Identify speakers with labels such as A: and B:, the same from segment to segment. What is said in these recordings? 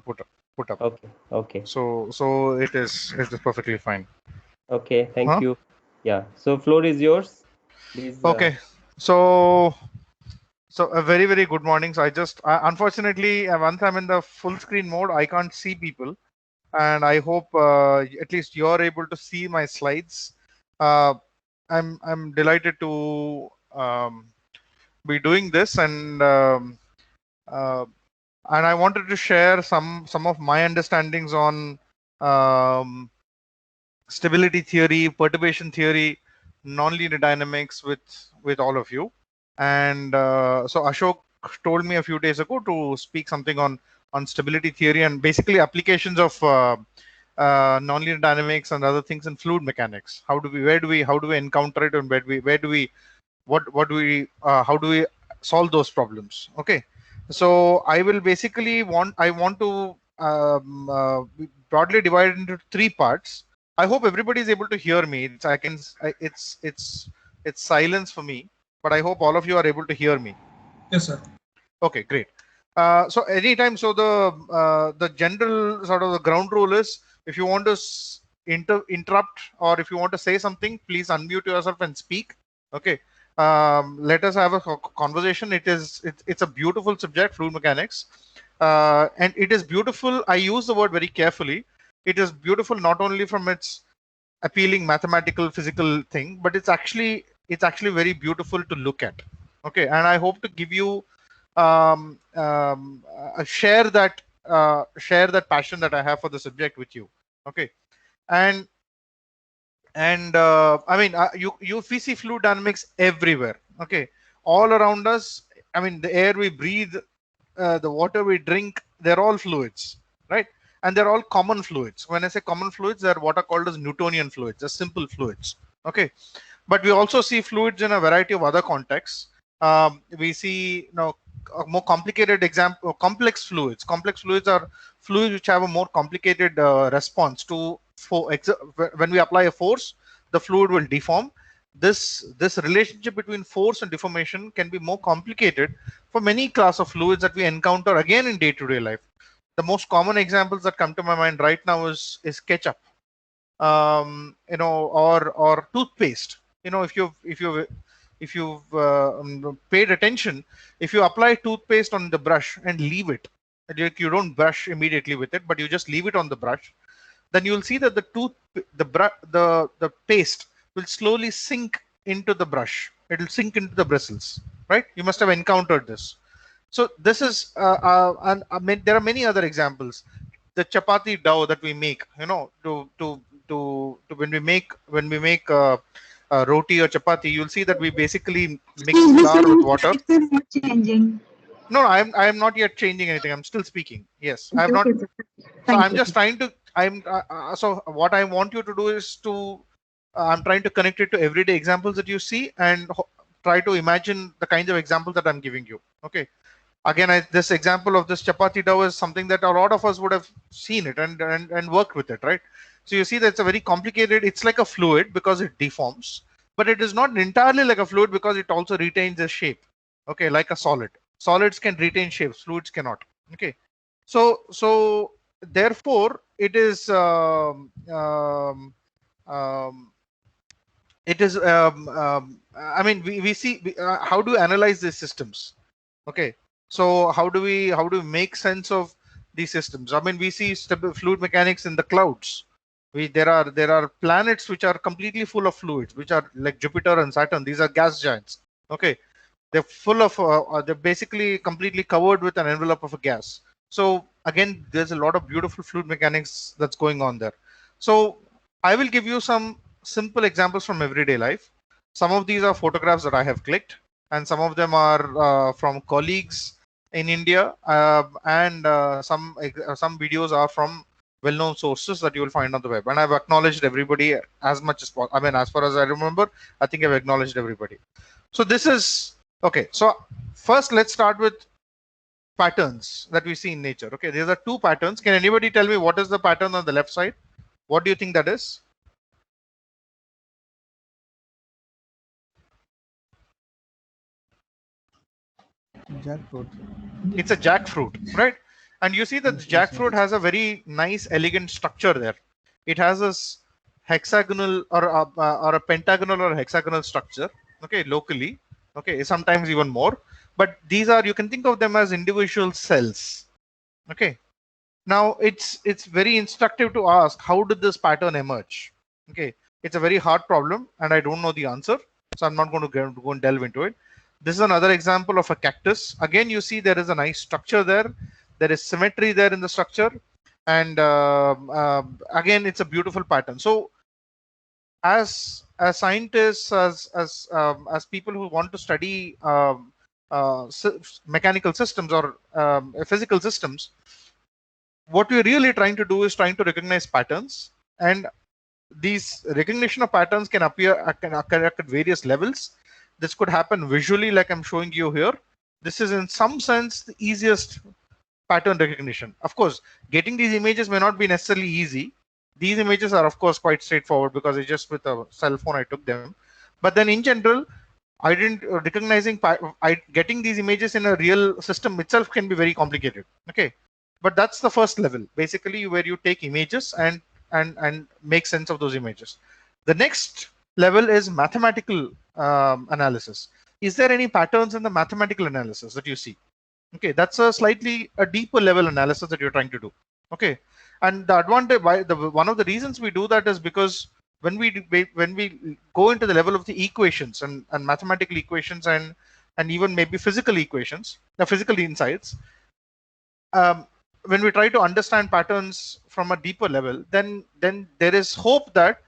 A: put up.
B: Okay. Okay.
A: So it is perfectly fine.
B: Okay. Thank
A: Huh?
B: you. Yeah. So floor is yours. Please.
A: Okay. So a very good morning. So unfortunately, once I'm in the full screen mode, I can't see people, and I hope at least you're able to see my slides. Uh, I'm delighted to be doing this, uh, and I wanted to share some of my understandings on um, stability theory, perturbation theory, nonlinear dynamics with all of you. And so Ashok told me a few days ago to speak something on stability theory and basically applications of nonlinear dynamics and other things in fluid mechanics. How do we encounter it, and where do we what do we how do we solve those problems? Okay, so I want to broadly divide it into three parts. I hope everybody is able to hear me. It's silence for me, but I hope all of you are able to hear me.
C: Yes, sir.
A: Okay, great. So anytime, so the general sort of the ground rule is, if you want to interrupt, or if you want to say something, please unmute yourself and speak. Okay. Let us have a conversation. It's a beautiful subject, fluid mechanics, and it is beautiful. I use the word very carefully. It is beautiful not only from its appealing mathematical physical thing, but it's actually very beautiful to look at. Okay, and I hope to give you share that passion that I have for the subject with you. Okay, and I mean, we see fluid dynamics everywhere. Okay, all around us. I mean, the air we breathe, the water we drink, they're all fluids, right? And they're all common fluids. When I say common fluids, they're what are called as Newtonian fluids, they're simple fluids. Okay, but we also see fluids in a variety of other contexts. We see, a more complicated example, complex fluids. Complex fluids are fluids which have a more complicated response to when we apply a force, the fluid will deform. This relationship between force and deformation can be more complicated for many class of fluids that we encounter again in day-to-day life. The most common examples that come to my mind right now is ketchup, or toothpaste. If you've paid attention, if you apply toothpaste on the brush and leave it, like, you don't brush immediately with it, but you just leave it on the brush, then you'll see that the paste will slowly sink into the brush. It'll sink into the bristles, right? You must have encountered this. So this is and I mean, there are many other examples. The chapati dough that we make, when we make roti or chapati, you'll see that we basically mix
D: Excuse me,
A: flour
D: sir,
A: with
D: your
A: water.
D: slides are not changing.
A: No, I'm not yet changing anything. I'm still speaking. Yes, I have
D: Okay,
A: not.
D: okay, sir.
A: So
D: Thank
A: I'm
D: you,
A: just
D: sir.
A: trying to. So what I want you to do is to. I'm trying to connect it to everyday examples that you see, and try to imagine the kinds of examples that I'm giving you. Okay. Again, this example of this chapati dough is something that a lot of us would have seen it and worked with it, right? So you see that it's a very complicated. It's like a fluid because it deforms, but it is not entirely like a fluid because it also retains a shape. Okay, like a solid. Solids can retain shapes, fluids cannot. Okay, so therefore um, it is I mean, we see how do we analyze these systems. Okay, so how do we make sense of these systems? I mean, we see fluid mechanics in the clouds. There are planets which are completely full of fluids, which are like Jupiter and Saturn. These are gas giants. Okay, they're full of they're basically completely covered with an envelope of a gas. So again, there's a lot of beautiful fluid mechanics that's going on there. So I will give you some simple examples from everyday life. Some of these are photographs that I have clicked, and some of them are from colleagues in India, and some videos are from well-known sources that you will find on the web. And I've acknowledged everybody as much as possible. I mean, as far as I remember, I think I've acknowledged everybody. So this is okay. So first, let's start with patterns that we see in nature. Okay, these are two patterns. Can anybody tell me what is the pattern on the left side? What do you think that is?
E: Jackfruit.
A: It's a jackfruit, right? And you see that the
C: Yes, yes,
A: jackfruit
C: yes.
A: has a very nice, elegant structure there. It has this hexagonal or a pentagonal or hexagonal structure. Okay, locally. Okay, sometimes even more. But these are, you can think of them as individual cells. Okay. Now it's very instructive to ask, how did this pattern emerge? Okay, it's a very hard problem, and I don't know the answer, so I'm not going to go and delve into it. This is another example of a cactus. Again, you see there is a nice structure there. There is symmetry there in the structure, and again, it's a beautiful pattern. So, as scientists, as people who want to study mechanical systems or physical systems, what we're really trying to do is trying to recognize patterns, and these recognition of patterns can occur at various levels. This could happen visually, like I'm showing you here. This is in some sense the easiest pattern recognition. Of course, getting these images may not be necessarily easy. These images are of course quite straightforward because it's just with a cell phone I took them. But then in general, getting these images in a real system itself can be very complicated. Okay, but that's the first level, basically, where you take images and make sense of those images. The next level is mathematical analysis. Is there any patterns in the mathematical analysis that you see? Okay, that's a deeper level analysis that you're trying to do. Okay, and the advantage, one of the reasons we do that is because when we go into the level of the equations and mathematical equations and even maybe physical equations, the physical insights, when we try to understand patterns from a deeper level, then there is hope that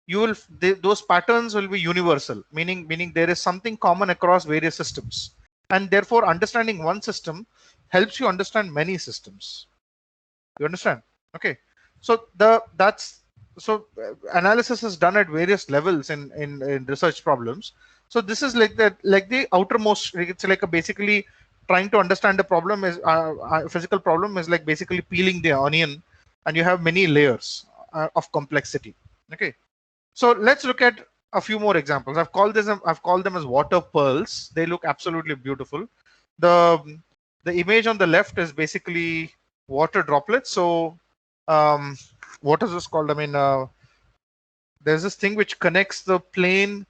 A: those patterns will be universal, meaning there is something common across various systems, and therefore understanding one system helps you understand many systems. You understand? Okay, so analysis is done at various levels in research problems. So this is like the outermost. It's like a basically trying to understand the problem is a physical problem is like basically peeling the onion, and you have many layers of complexity. Okay, so let's look at a few more examples. I've called them as water pearls. They look absolutely beautiful. The image on the left is basically water droplets. So what is this called? I mean, there's this thing which connects the plane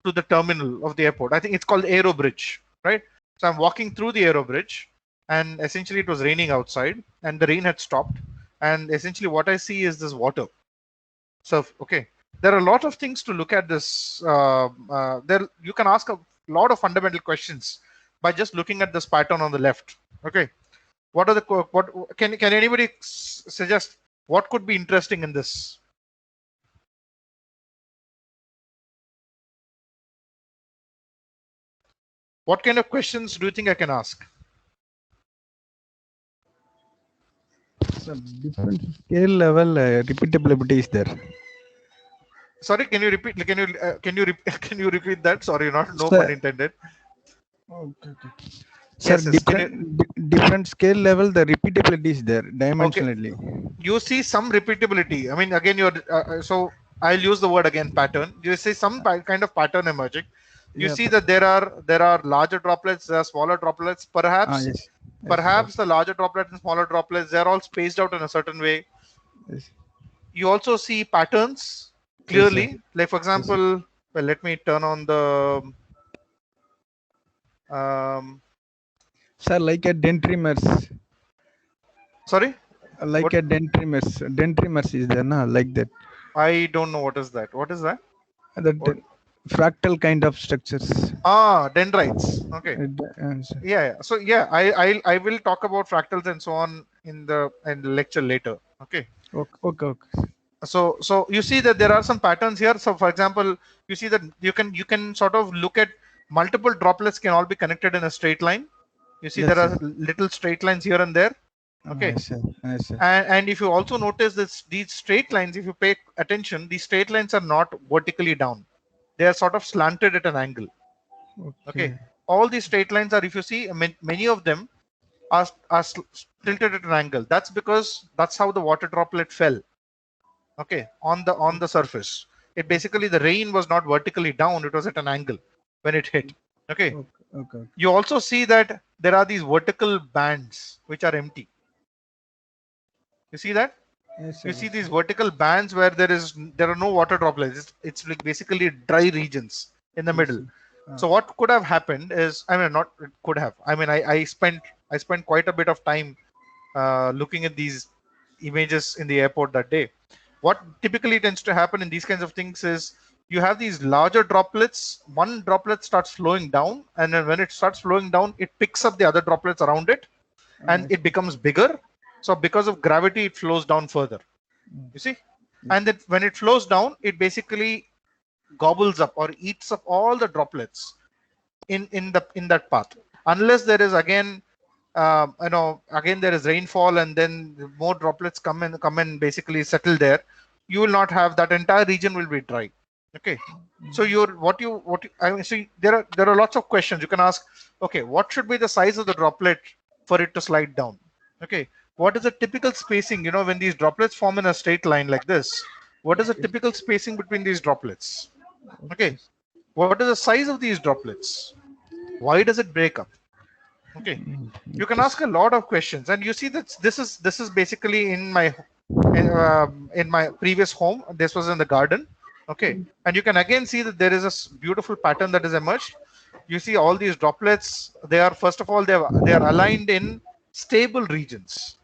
A: to the terminal of the airport. I think it's called Aero Bridge, right? So I'm walking through the Aero Bridge, and essentially it was raining outside, and the rain had stopped, and essentially what I see is this water. So okay, there are a lot of things to look at this. There you can ask a lot of fundamental questions by just looking at this pattern on the left. Okay, what are the what can anybody suggest what could be interesting in this? What kind of questions do you think I can ask?
C: So different scale level repeatability is there.
A: Sorry, can you repeat? Can you repeat that? Sorry, no
C: Sir,
A: pun intended.
C: Okay. Sir,
A: Yes,
C: different scale level, the repeatability is there dimensionally.
A: Okay. You see some repeatability. I mean, again, so I'll use the word again, pattern. You see some kind of pattern emerging. You
C: Yeah,
A: see that there are larger droplets, there are smaller droplets. Perhaps
C: yes.
A: perhaps the larger droplets and smaller droplets, they're all spaced out in a certain way.
C: Yes.
A: You also see patterns
C: Yes,
A: clearly.
C: sir.
A: Like for example, well, let me turn on the
C: Sir, like a dendrimers.
A: sorry?
C: Like
A: What?
C: a dendrimers. Dendrimers is there, na? Like that.
A: I don't know what is that. What is that?
C: The fractal kind of structures.
A: Dendrites. Okay. Yeah. So yeah, I will talk about fractals and so on in the lecture later. Okay.
C: Okay.
A: So you see that there are some patterns here. So for example, you see that you can sort of look at multiple droplets can all be connected in a straight line. You see,
C: Yes,
A: there are little straight lines here and there. Okay.
C: Yes, sir. Yes, sir.
A: And if you also notice these straight lines, if you pay attention, these straight lines are not vertically down. They are sort of slanted at an angle. Okay. All these straight lines are, if you see, many of them are tilted at an angle. That's because that's how the water droplet fell. Okay, on the surface. It basically, the rain was not vertically down; it was at an angle when it hit. Okay.
C: Okay.
A: You also see that there are these vertical bands which are empty. You see that?
C: Yes,
A: You
C: sir.
A: see these vertical bands where there are no water droplets. It's like basically dry regions in the
C: Yes,
A: middle.
C: sir.
A: So what could have happened is, I mean, not it could have. I mean, I spent quite a bit of time looking at these images in the airport that day. What typically tends to happen in these kinds of things is you have these larger droplets. One droplet starts flowing down, and then when it starts flowing down, it picks up the other droplets around it, and
C: Yes.
A: it becomes bigger. So because of gravity, it flows down further. You see, and that when it flows down, it basically gobbles up or eats up all the droplets in that path, unless there is again again there is rainfall and then more droplets come and basically settle there. You will not have that. Entire region will be dry. Okay, so I mean, see, there are lots of questions you can ask. Okay, what should be the size of the droplet for it to slide down? Okay, what is the typical spacing, when these droplets form in a straight line like this? What is the typical spacing between these droplets? Okay, what is the size of these droplets? Why does it break up? Okay, you can ask a lot of questions, and you see that this is basically in my previous home. This was in the garden. Okay, and you can again see that there is a beautiful pattern that has emerged. You see all these droplets. They are, first of all, they are aligned in stable regions.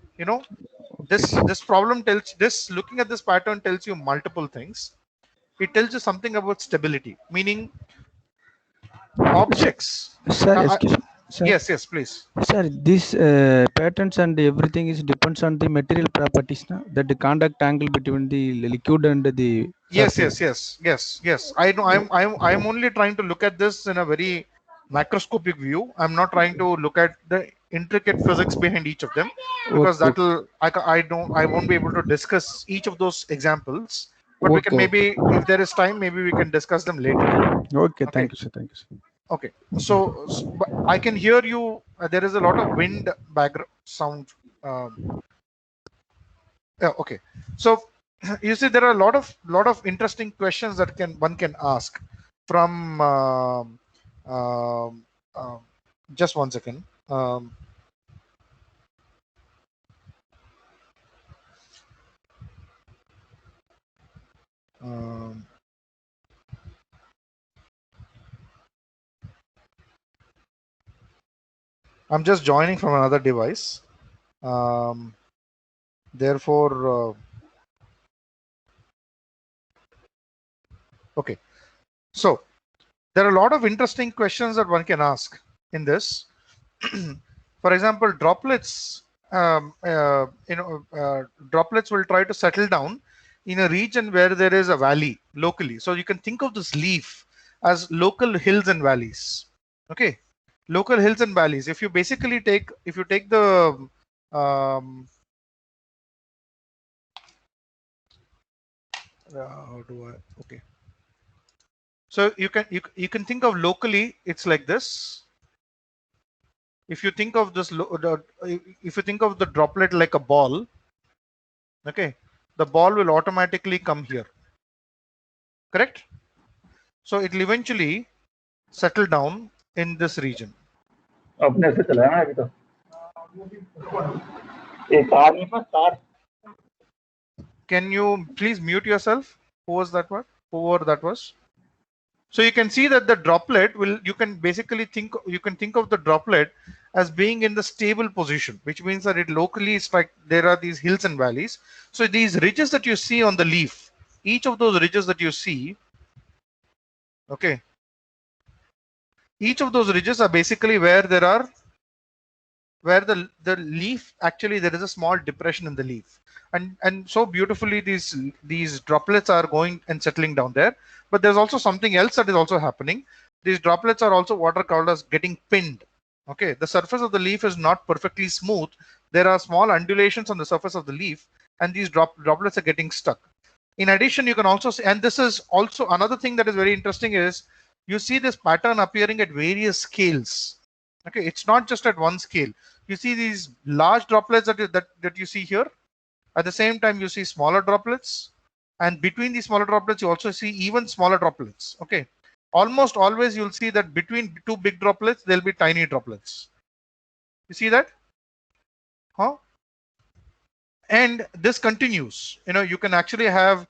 A: This problem tells this looking at this pattern tells you multiple things. It tells you something about stability, meaning
C: Sir,
A: objects.
C: sir, excuse me. Sir,
A: Yes, please.
C: sir, these patterns and everything is depends on the material properties, na? That the contact angle between the liquid and the surface.
A: Yes. I know. I'm only trying to look at this in a very macroscopic view. I'm not trying to look at the intricate physics behind each of them, because
C: Okay,
A: I won't be able to discuss each of those examples. But we can
C: okay,
A: maybe, if there is time, maybe we can discuss them later.
C: okay.
A: Okay.
C: Thank you, sir. Thank you, sir.
A: Okay. So but I can hear you. There is a lot of wind background sound. Yeah, okay. So you see, there are a lot of interesting questions that one can ask from. Um, just one second. Um, I'm just joining from another device. Therefore, okay. So there are a lot of interesting questions that one can ask in this. For example, droplets. Droplets will try to settle down in a region where there is a valley locally. So you can think of this leaf as local hills and valleys. Okay, local hills and valleys. If you take the how do I? Okay. So you can think of locally. It's like this. If you think of if you think of the droplet like a ball, okay, the ball will automatically come here. Correct? So it will eventually settle down in this region.
D: अपने से चलाया ना अभी तो एक car में ना car
A: Can you please mute yourself? Who was that one? Whoever that was. So you can see that the droplet you can think of the droplet as being in the stable position, which means that it locally is like there are these hills and valleys. So these ridges that you see on the leaf, each of those ridges that you see, okay, each of those ridges are basically where the leaf, actually there is a small depression in the leaf, and so beautifully these droplets are going and settling down there. But there's also something else that is also happening. These droplets are also what are called as getting pinned. Okay, the surface of the leaf is not perfectly smooth. There are small undulations on the surface of the leaf, and these droplets are getting stuck. In addition, you can also see, and this is also another thing that is very interesting, is you see this pattern appearing at various scales. Okay, it's not just at one scale. You see these large droplets that you see here. At the same time, you see smaller droplets, and between these smaller droplets, you also see even smaller droplets. Okay, almost always you'll see that between two big droplets, there'll be tiny droplets. You see that? Huh? And this continues. You can actually have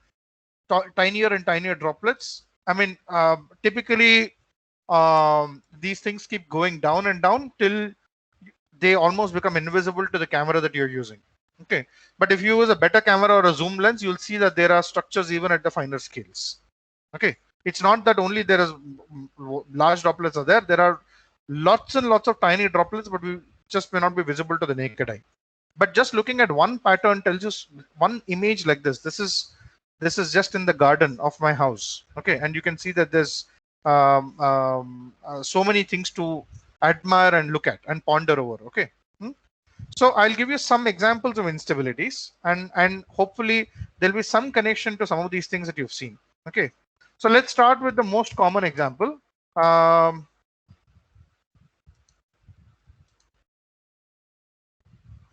A: tinier and tinier droplets. I mean, typically these things keep going down and down till they almost become invisible to the camera that you're using. Okay, but if you use a better camera or a zoom lens, you'll see that there are structures even at the finer scales. Okay, it's not that only there is large droplets are there. There are lots and lots of tiny droplets, but we just may not be visible to the naked eye. But just looking at one pattern tells you one image like this. This is just in the garden of my house. Okay, and you can see that there's so many things to admire and look at and ponder over. Okay. So I'll give you some examples of instabilities, and hopefully there'll be some connection to some of these things that you've seen. Okay, so let's start with the most common example. How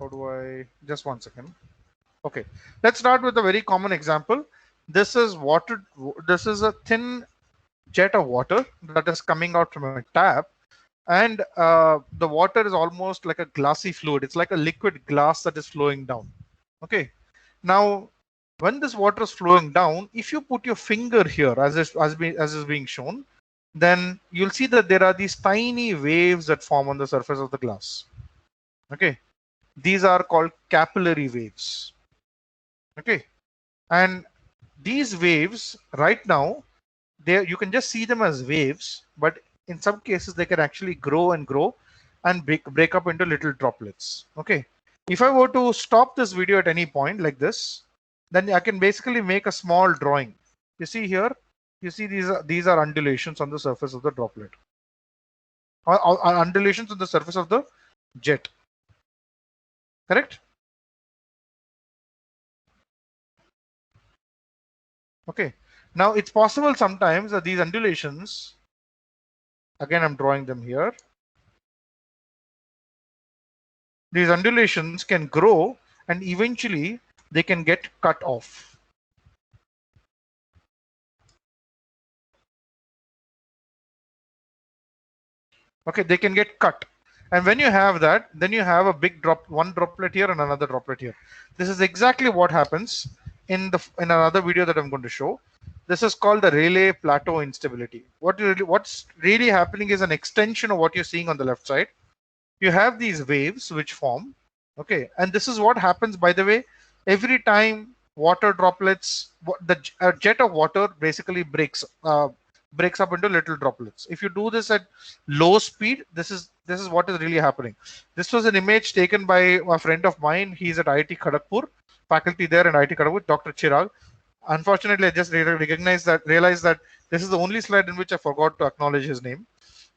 A: do I, just one second. Okay, let's start with a very common example. This is water. This is a thin jet of water that is coming out from a tap, and the water is almost like a glassy fluid. It's like a liquid glass that is flowing down. Okay, now when this water is flowing down, if you put your finger here as is being shown, then you'll see that there are these tiny waves that form on the surface of the glass. Okay, these are called capillary waves. Okay, and these waves right now, you can just see them as waves, but in some cases they can actually grow and grow and break up into little droplets. Okay, if I were to stop this video at any point like this, then I can basically make a small drawing. You see here, you see these are undulations on the surface of the droplet, or undulations on the surface of the jet. Correct? Okay, now it's possible sometimes that these undulations, again I'm drawing them here, these undulations can grow and eventually they can get cut off. Okay, they can get cut. And when you have that, then you have a big drop, one droplet here and another droplet here. This is exactly what happens in another video that I'm going to show. This is called the Rayleigh plateau instability. What's really happening is an extension of what you're seeing on the left side. You have these waves which form. Okay, and this is what happens, by the way, every time water droplets, a jet of water basically breaks up into little droplets. If you do this at low speed, this is what is really happening. This was an image taken by a friend of mine. He's at IIT Kharagpur, faculty there in IIT Kharagpur, Dr. Chirag. Unfortunately, I just realized that this is the only slide in which I forgot to acknowledge his name.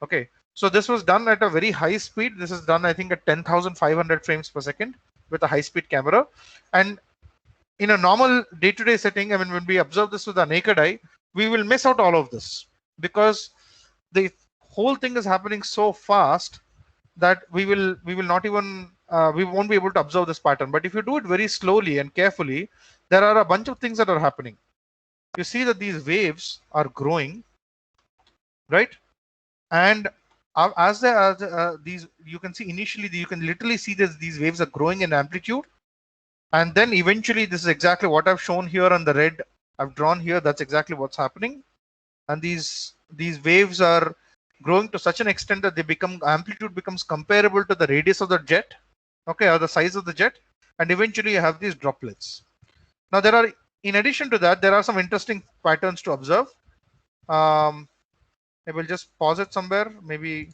A: Okay, so this was done at a very high speed. This is done, I think, at 10,500 frames per second with a high-speed camera. And in a normal day-to-day setting, I mean, when we observe this with our naked eye, we will miss out all of this because the whole thing is happening so fast that we will not even we won't be able to observe this pattern. But if you do it very slowly and carefully, there are a bunch of things that are happening. You see that these waves are growing, right? And as these, you can see initially, you can literally see that these waves are growing in amplitude, and then eventually this is exactly what I've shown here on the red I've drawn here. That's exactly what's happening. And these waves are growing to such an extent that amplitude becomes comparable to the radius of the jet, okay, or the size of the jet, and eventually you have these droplets. Now in addition to that, there are some interesting patterns to observe. I will just pause it somewhere, maybe.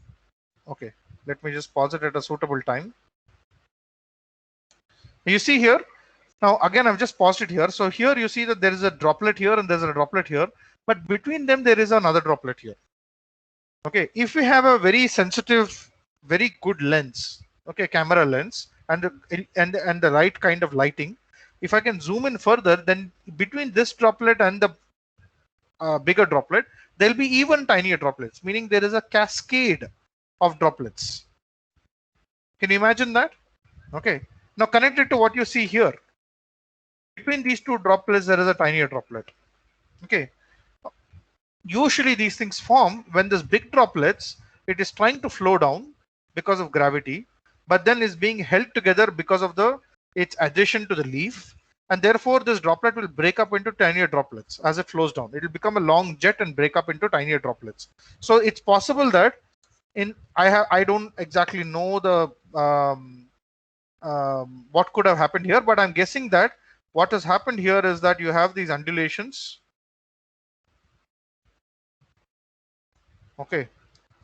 A: Okay, let me just pause it at a suitable time. You see here, now again I've just paused it here. So here you see that there is a droplet here and there's a droplet here, but between them there is another droplet here. Okay, if we have a very sensitive, very good lens, okay, camera lens, and the right kind of lighting, if I can zoom in further, then between this droplet and the bigger droplet, there'll be even tinier droplets, meaning there is a cascade of droplets. Can you imagine that? Okay, now connected to what you see here, between these two droplets there is a tinier droplet. Okay, usually these things form when this big droplets, it is trying to flow down because of gravity, but then is being held together because of the its adjacent to the leaf, and therefore this droplet will break up into tinier droplets as it flows down. It will become a long jet and break up into tinier droplets. So it's possible that I don't exactly know the what could have happened here, but I'm guessing that what has happened here is that you have these undulations. Okay,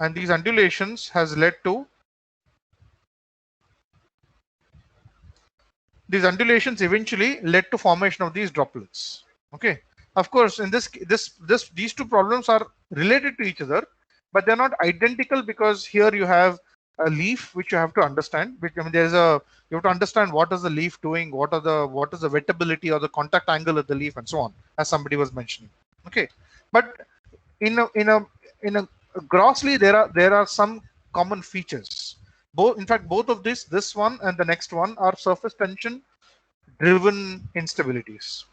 A: and these undulations has led to these undulations eventually led to formation of these droplets. Okay, of course, in these two problems are related to each other, but they're not identical, because here you have a leaf which you have to understand. Which, I mean, you have to understand what is the leaf doing, what is the wettability or the contact angle of the leaf, and so on, as somebody was mentioning. Okay, but in a grossly there are some common features. In fact, both of this one and the next one are surface tension driven instabilities.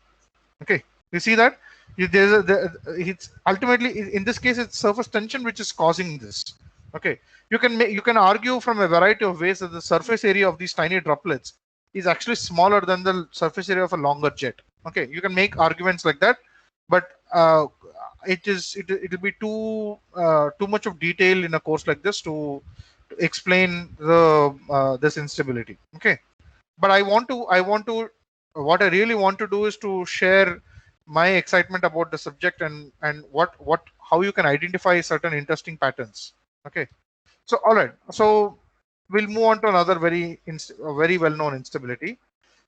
A: Okay, you see that it's ultimately, in this case, it's surface tension which is causing this. Okay, you can argue from a variety of ways that the surface area of these tiny droplets is actually smaller than the surface area of a longer jet. Okay, you can make arguments like that, but it'll be too much of detail in a course like this to explain this instability. Okay, but what I really want to do is to share my excitement about the subject, and how you can identify certain interesting patterns. Okay, so all right, so we'll move on to another very well known instability.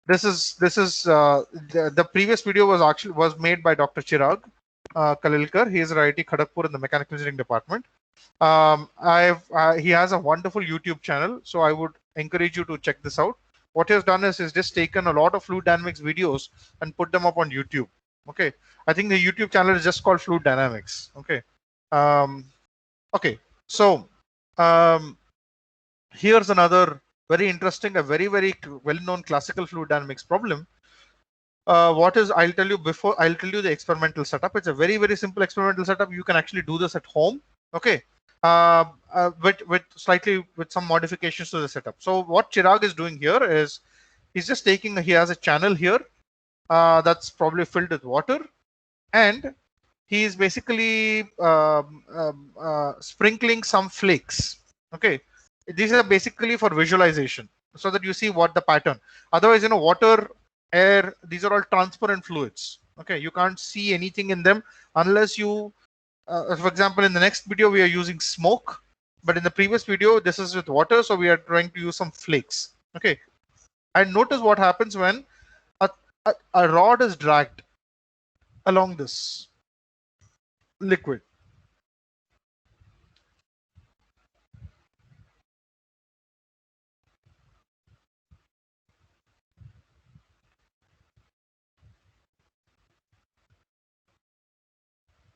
A: The previous video was made by Dr. Chirag Kalilkar. He is at IIT Kharagpur in the mechanical engineering department. He has a wonderful YouTube channel, so I would encourage you to check this out. What he has done is he's just taken a lot of fluid dynamics videos and put them up on YouTube. Okay, I think the YouTube channel is just called Fluid Dynamics. Okay, um, okay, so um, here's another very interesting, a very well-known classical fluid dynamics problem. I'll tell you the experimental setup. It's a very simple experimental setup. You can actually do this at home. Okay, with some modifications to the setup. So what Chirag is doing here is he has a channel here that's probably filled with water, and he is basically sprinkling some flakes. Okay, these are basically for visualization, so that you see what the pattern. Otherwise, water, air, these are all transparent fluids. Okay, you can't see anything in them unless you for example, in the next video we are using smoke, but in the previous video this is with water, so we are trying to use some flakes. Okay, and notice what happens when a rod is dragged along this liquid.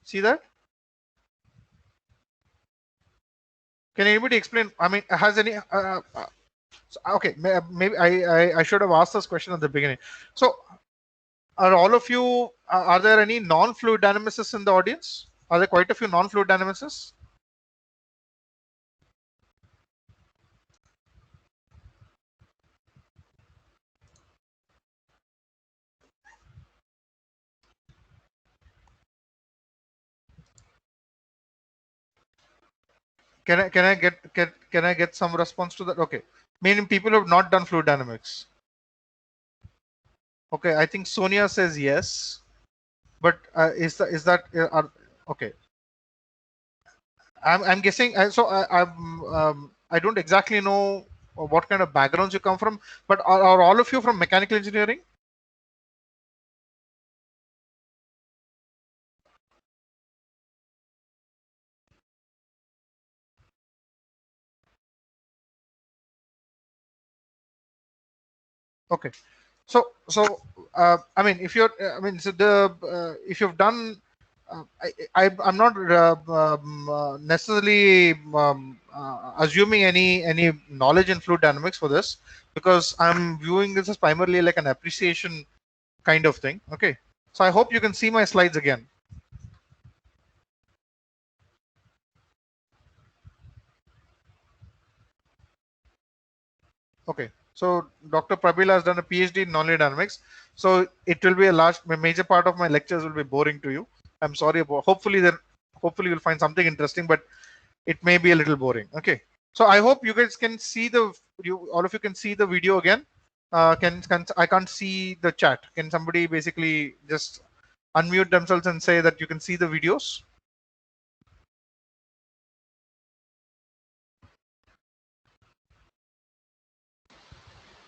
A: See that? Can anybody explain? I mean, has any okay, maybe I should have asked this question at the beginning. So are all of you are there any non-fluid dynamicists in the audience? Are there quite a few non-fluid dynamicists? Can I get some response to that? Okay, meaning people who have not done fluid dynamics. Okay, I think Sonia says yes, but okay? I'm guessing. I don't exactly know what kind of backgrounds you come from, but are all of you from mechanical engineering? Okay, so I mean, if you're I mean, so the if you've done I'm not necessarily assuming any knowledge in fluid dynamics for this, because I'm viewing this as primarily like an appreciation kind of thing. Okay, so I hope you can see my slides again. Okay, So Dr. Prabila has done a PhD in nonlinear dynamics. So it will be a major part of my lectures will be boring to you. I'm sorry about. Hopefully you'll find something interesting, but it may be a little boring. Okay. So I hope you guys can see all of you can see the video again. I can't see the chat. Can somebody basically just unmute themselves and say that you can see the videos?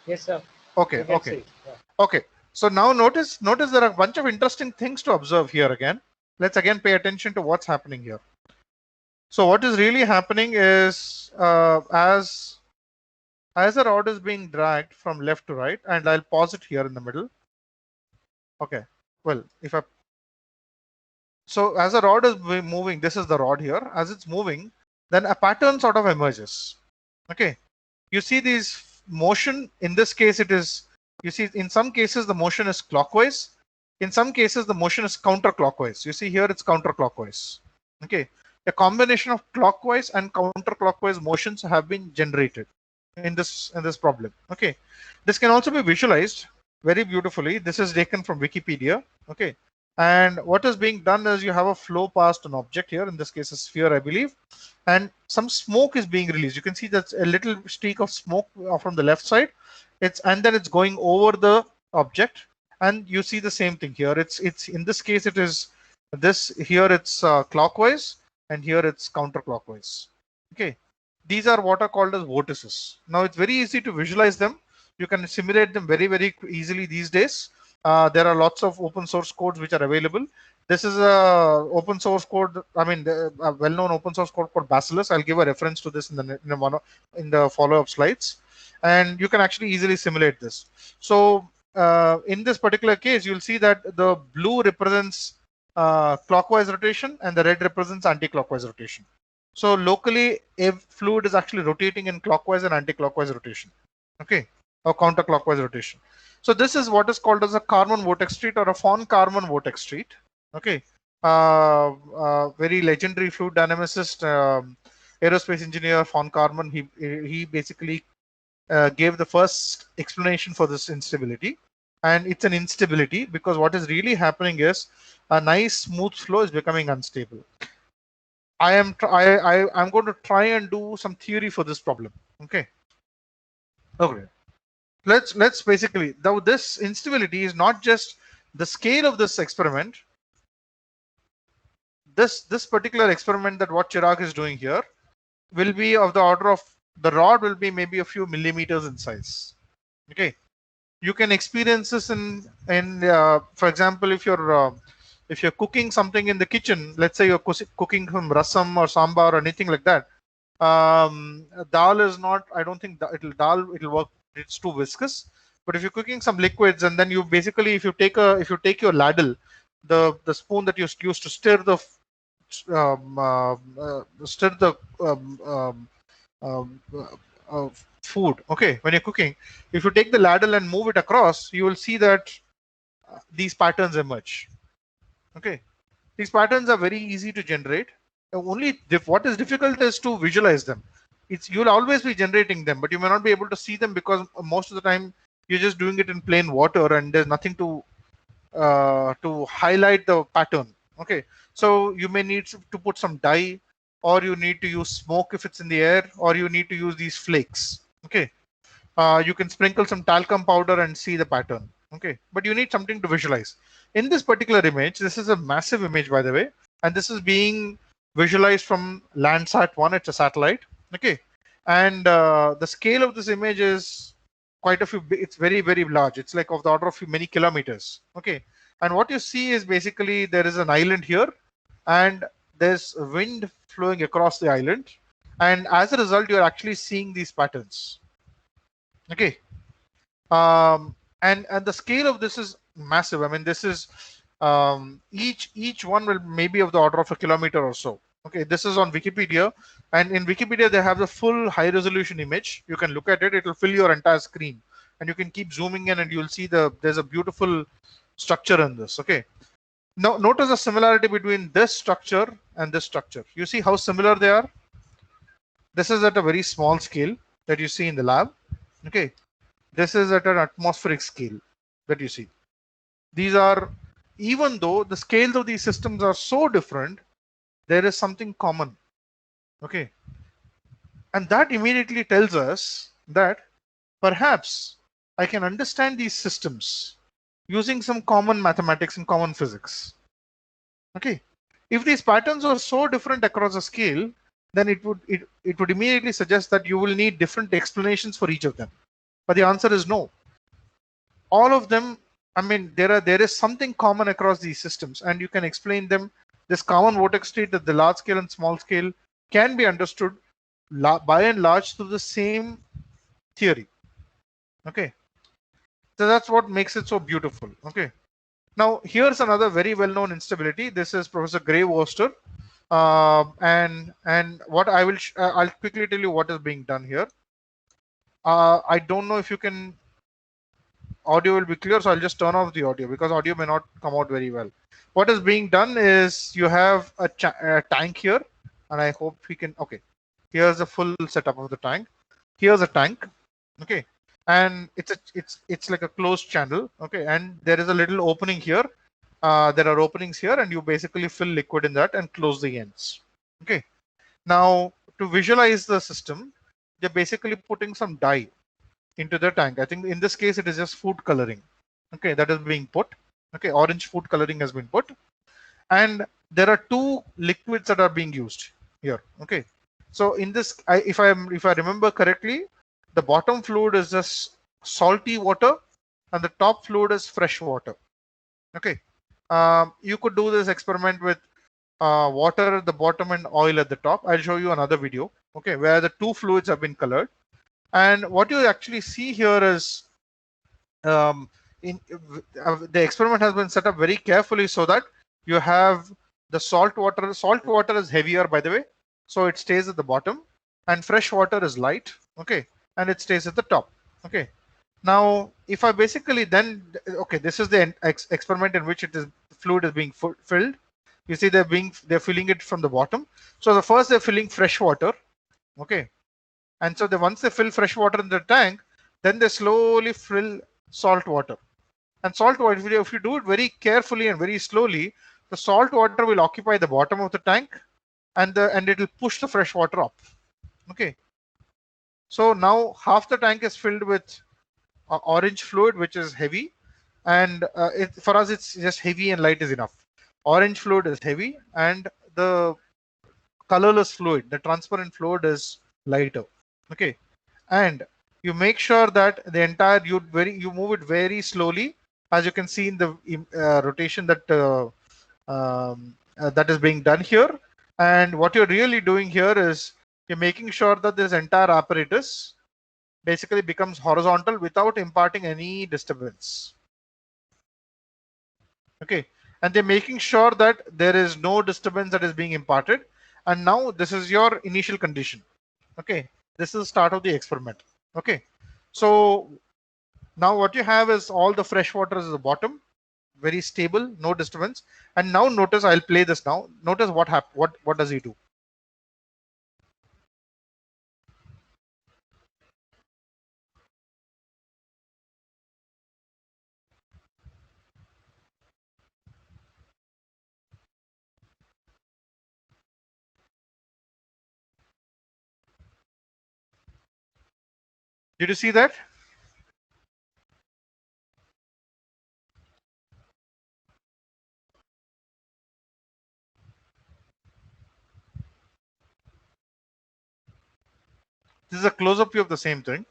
E: Yes, sir.
A: Okay.
E: You can
A: Okay.
E: see. Yeah.
A: Okay. So now notice there are a bunch of interesting things to observe here again. Let's again pay attention to what's happening here. So what is really happening is as the rod is being dragged from left to right, and I'll pause it here in the middle. Okay. Well, so as the rod is moving, this is the rod here. As it's moving, then a pattern sort of emerges. Okay. You see these motion. In this case, you see in some cases the motion is clockwise. In some cases, the motion is counterclockwise. You see here it's counterclockwise. Okay. A combination of clockwise and counterclockwise motions have been generated in this problem. Okay. This can also be visualized very beautifully. This is taken from Wikipedia. Okay. And what is being done is you have a flow past an object here, in this case a sphere, I believe, and some smoke is being released. You can see that's a little streak of smoke from the left side. And then it's going over the object, and you see the same thing here. It's in this case it is this here. It's clockwise, and here it's counterclockwise. Okay, these are what are called as vortices. Now it's very easy to visualize them. You can simulate them very easily these days. There are lots of open source codes which are available. This is a open source code. I mean, a well-known open source code called Bacillus. I'll give a reference to this in the follow-up slides, and you can actually easily simulate this. So in this particular case, you'll see that the blue represents clockwise rotation and the red represents anti-clockwise rotation. So locally, a fluid is actually rotating in clockwise and anti-clockwise rotation. Okay, or counterclockwise rotation. So this is what is called as a Kármán vortex street or a von Kármán vortex street. Okay, very legendary fluid dynamicist, aerospace engineer von Kármán. He basically gave the first explanation for this instability, and it's an instability because what is really happening is a nice smooth flow is becoming unstable. I'm going to try and do some theory for this problem. Okay. Let's basically, though this instability is not just the scale of this experiment. This particular experiment that what Chirag is doing here will be of the order of, the rod will be maybe a few millimeters in size. Okay, you can experience this in for example, if you're cooking something in the kitchen, let's say you're cooking some rasam or sambar or anything like that. Dal is not, I don't think it'll work. It's too viscous. But if you're cooking some liquids, and then you basically, if you take your ladle, the spoon that you use to stir the food, okay, when you're cooking, if you take the ladle and move it across, you will see that these patterns emerge. Okay, these patterns are very easy to generate. Only what is difficult is to visualize them. You'll always be generating them, but you may not be able to see them because most of the time you're just doing it in plain water and there's nothing to highlight the pattern. Okay, so you may need to put some dye, or you need to use smoke if it's in the air, or you need to use these flakes. Okay, you can sprinkle some talcum powder and see the pattern. Okay, but you need something to visualize. In this particular image, this is a massive image, by the way, and this is being visualized from Landsat-1. It's a satellite. Okay, and the scale of this image is quite a few. It's very large. It's like of the order of many kilometers. Okay, and what you see is basically there is an island here, and there's wind flowing across the island, and as a result, you're actually seeing these patterns. Okay, and the scale of this is massive. I mean, this is each one will maybe of the order of a kilometer or so. Okay, this is on Wikipedia, and in Wikipedia they have the full high resolution image. You can look at it; it will fill your entire screen, and you can keep zooming in, and you'll see there's a beautiful structure in this. Okay, now notice the similarity between this structure and this structure. You see how similar they are. This is at a very small scale that you see in the lab. Okay, This is at an atmospheric scale that you see. These are, even though the scales of these systems are so different, there is something common. Okay. And that immediately tells us that perhaps I can understand these systems using some common mathematics and common physics. Okay. If these patterns are so different across a scale, then it would immediately suggest that you will need different explanations for each of them. But the answer is no. All of them, I mean, there is something common across these systems, and you can explain them. This common vortex state at the large scale and small scale can be understood by and large through the same theory. Okay. So that's what makes it so beautiful. Okay. Now here's another very well-known instability. This is Professor Gray-Worcester, and what I will I'll quickly tell you what is being done here. I don't know if you can. Audio will be clear, so I'll just turn off the audio because audio may not come out very well. What is being done is you have a tank here, and I hope we can. Okay, here's a full setup of the tank. Here's a tank. Okay, and it's like a closed channel. Okay, and there is a little opening here. There are openings here, and you basically fill liquid in that and close the ends. Okay, now to visualize the system, they're basically putting some dye into the tank. I think in this case it is just food coloring. Okay, that is being put. Okay, orange food coloring has been put, and there are two liquids that are being used here. Okay, so in this, if I remember correctly, the bottom fluid is just salty water, and the top fluid is fresh water. Okay, you could do this experiment with water at the bottom and oil at the top. I'll show you another video. Okay, where the two fluids have been colored. And what you actually see here is the experiment has been set up very carefully so that you have the salt water. Salt water is heavier, by the way, so it stays at the bottom, and fresh water is light. Okay, and it stays at the top. Okay, now if I basically then, okay, this is the experiment in which the fluid is being filled. You see they're filling it from the bottom. So the first they're filling fresh water. Okay. And so once they fill fresh water in the tank, then they slowly fill salt water. And salt water, if you do it very carefully and very slowly, the salt water will occupy the bottom of the tank, and it will push the fresh water up. Okay. So now half the tank is filled with orange fluid, which is heavy, and for us it's just heavy and light is enough. Orange fluid is heavy, and the colorless fluid, the transparent fluid, is lighter. Okay, and you make sure that the entire you move it very slowly, as you can see in the rotation that that is being done here. And what you're really doing here is you're making sure that this entire apparatus basically becomes horizontal without imparting any disturbance. Okay, and they're making sure that there is no disturbance that is being imparted. And now this is your initial condition. Okay, this is the start of the experiment. Okay, so now what you have is all the fresh water is at the bottom, very stable, no disturbance. And now notice, I'll play this now. Notice what happens. What does he do? Did you see that? This is a close-up view of the same thing.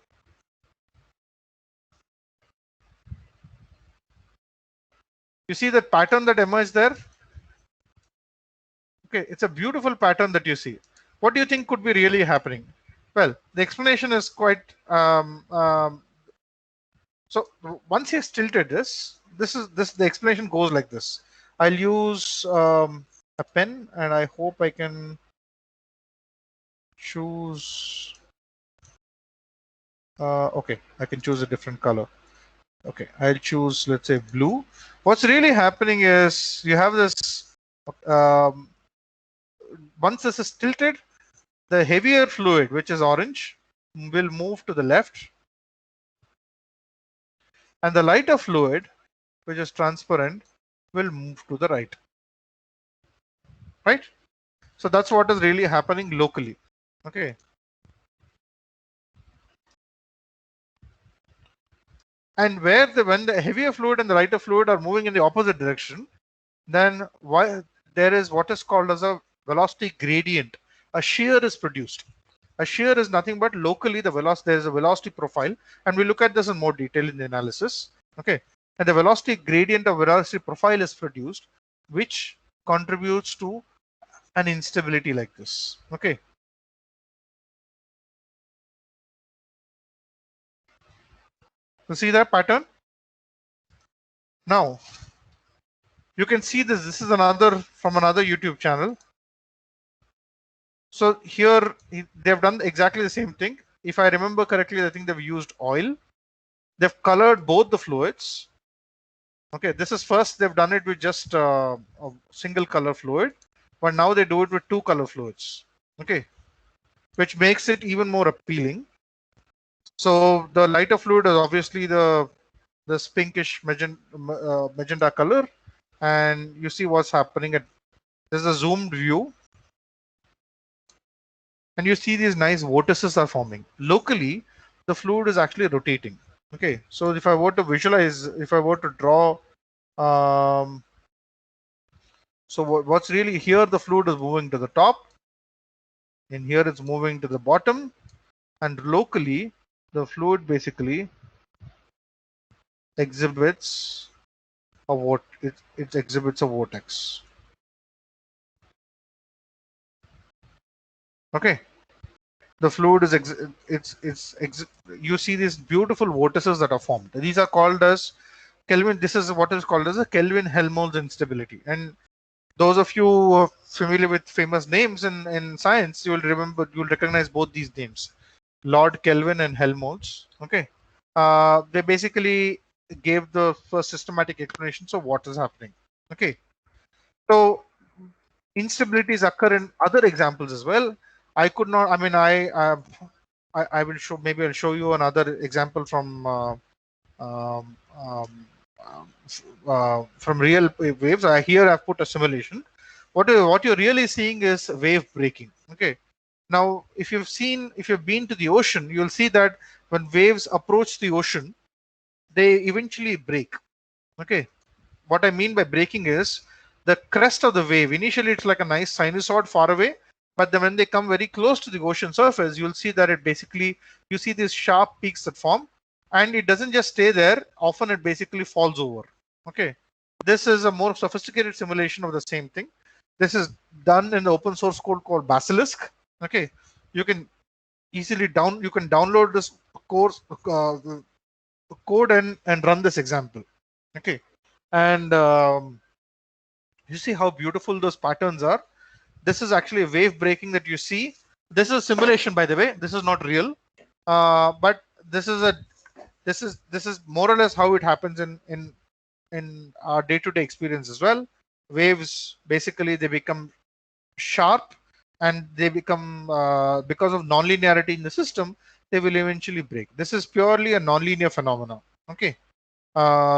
A: You see that pattern that emerged there? Okay, it's a beautiful pattern that you see. What do you think could be really happening? Well, the explanation is quite. So once he has tilted this, the explanation goes like this. I'll use a pen, and I hope I can choose. Okay, I can choose a different color. Okay, I'll choose, let's say, blue. What's really happening is you have this. Once this is tilted, the heavier fluid, which is orange, will move to the left, and the lighter fluid, which is transparent, will move to the right. Right? So that's what is really happening locally. Okay. And when the heavier fluid and the lighter fluid are moving in the opposite direction, then there is what is called as a velocity gradient. A shear is produced. A shear is nothing but locally the velocity. There is a velocity profile, and we look at this in more detail in the analysis. Okay, and the velocity gradient of velocity profile is produced, which contributes to an instability like this. Okay. You see that pattern? Now you can see this. This is another from another YouTube channel. So here they've done exactly the same thing. If I remember correctly, I think they've used oil. They've colored both the fluids. Okay, this is first they've done it with just a single color fluid, but now they do it with two color fluids. Okay, which makes it even more appealing. So the lighter fluid is obviously this pinkish magenta color, and you see what's happening at this is a zoomed view, and you see these nice vortices are forming. Locally, the fluid is actually rotating. Okay, so if I were to visualize, if I were to draw, so what's really here, the fluid is moving to the top, and here it's moving to the bottom, and locally, the fluid basically exhibits a it exhibits a vortex. Okay, the fluid is you see these beautiful vortices that are formed. These are called as Kelvin. This is what is called as a Kelvin-Helmholtz instability. And those of you who are familiar with famous names in science, you'll recognize both these names, Lord Kelvin and Helmholtz. Okay, they basically gave the first systematic explanations of what is happening. Okay, so instabilities occur in other examples as well. I could not. I mean, I will show. Maybe I'll show you another example from um, um, from real waves. Here I've put a simulation. What you're really seeing is wave breaking. Okay. Now, if you've been to the ocean, you'll see that when waves approach the ocean, they eventually break. Okay. What I mean by breaking is the crest of the wave. Initially, it's like a nice sinusoid far away, but then when they come very close to the ocean surface, you'll see that you see these sharp peaks that form, and it doesn't just stay there. Often it basically falls over. Okay, this is a more sophisticated simulation of the same thing. This is done in the open source code called Basilisk. Okay, you can download this course code and run this example. Okay, and you see how beautiful those patterns are. This is actually a wave breaking that you see. This is a simulation, by the way. This is not real, but this is more or less how it happens in our day-to-day experience as well. Waves basically they become sharp, and they become because of nonlinearity in the system, they will eventually break. This is purely a nonlinear phenomena. Okay,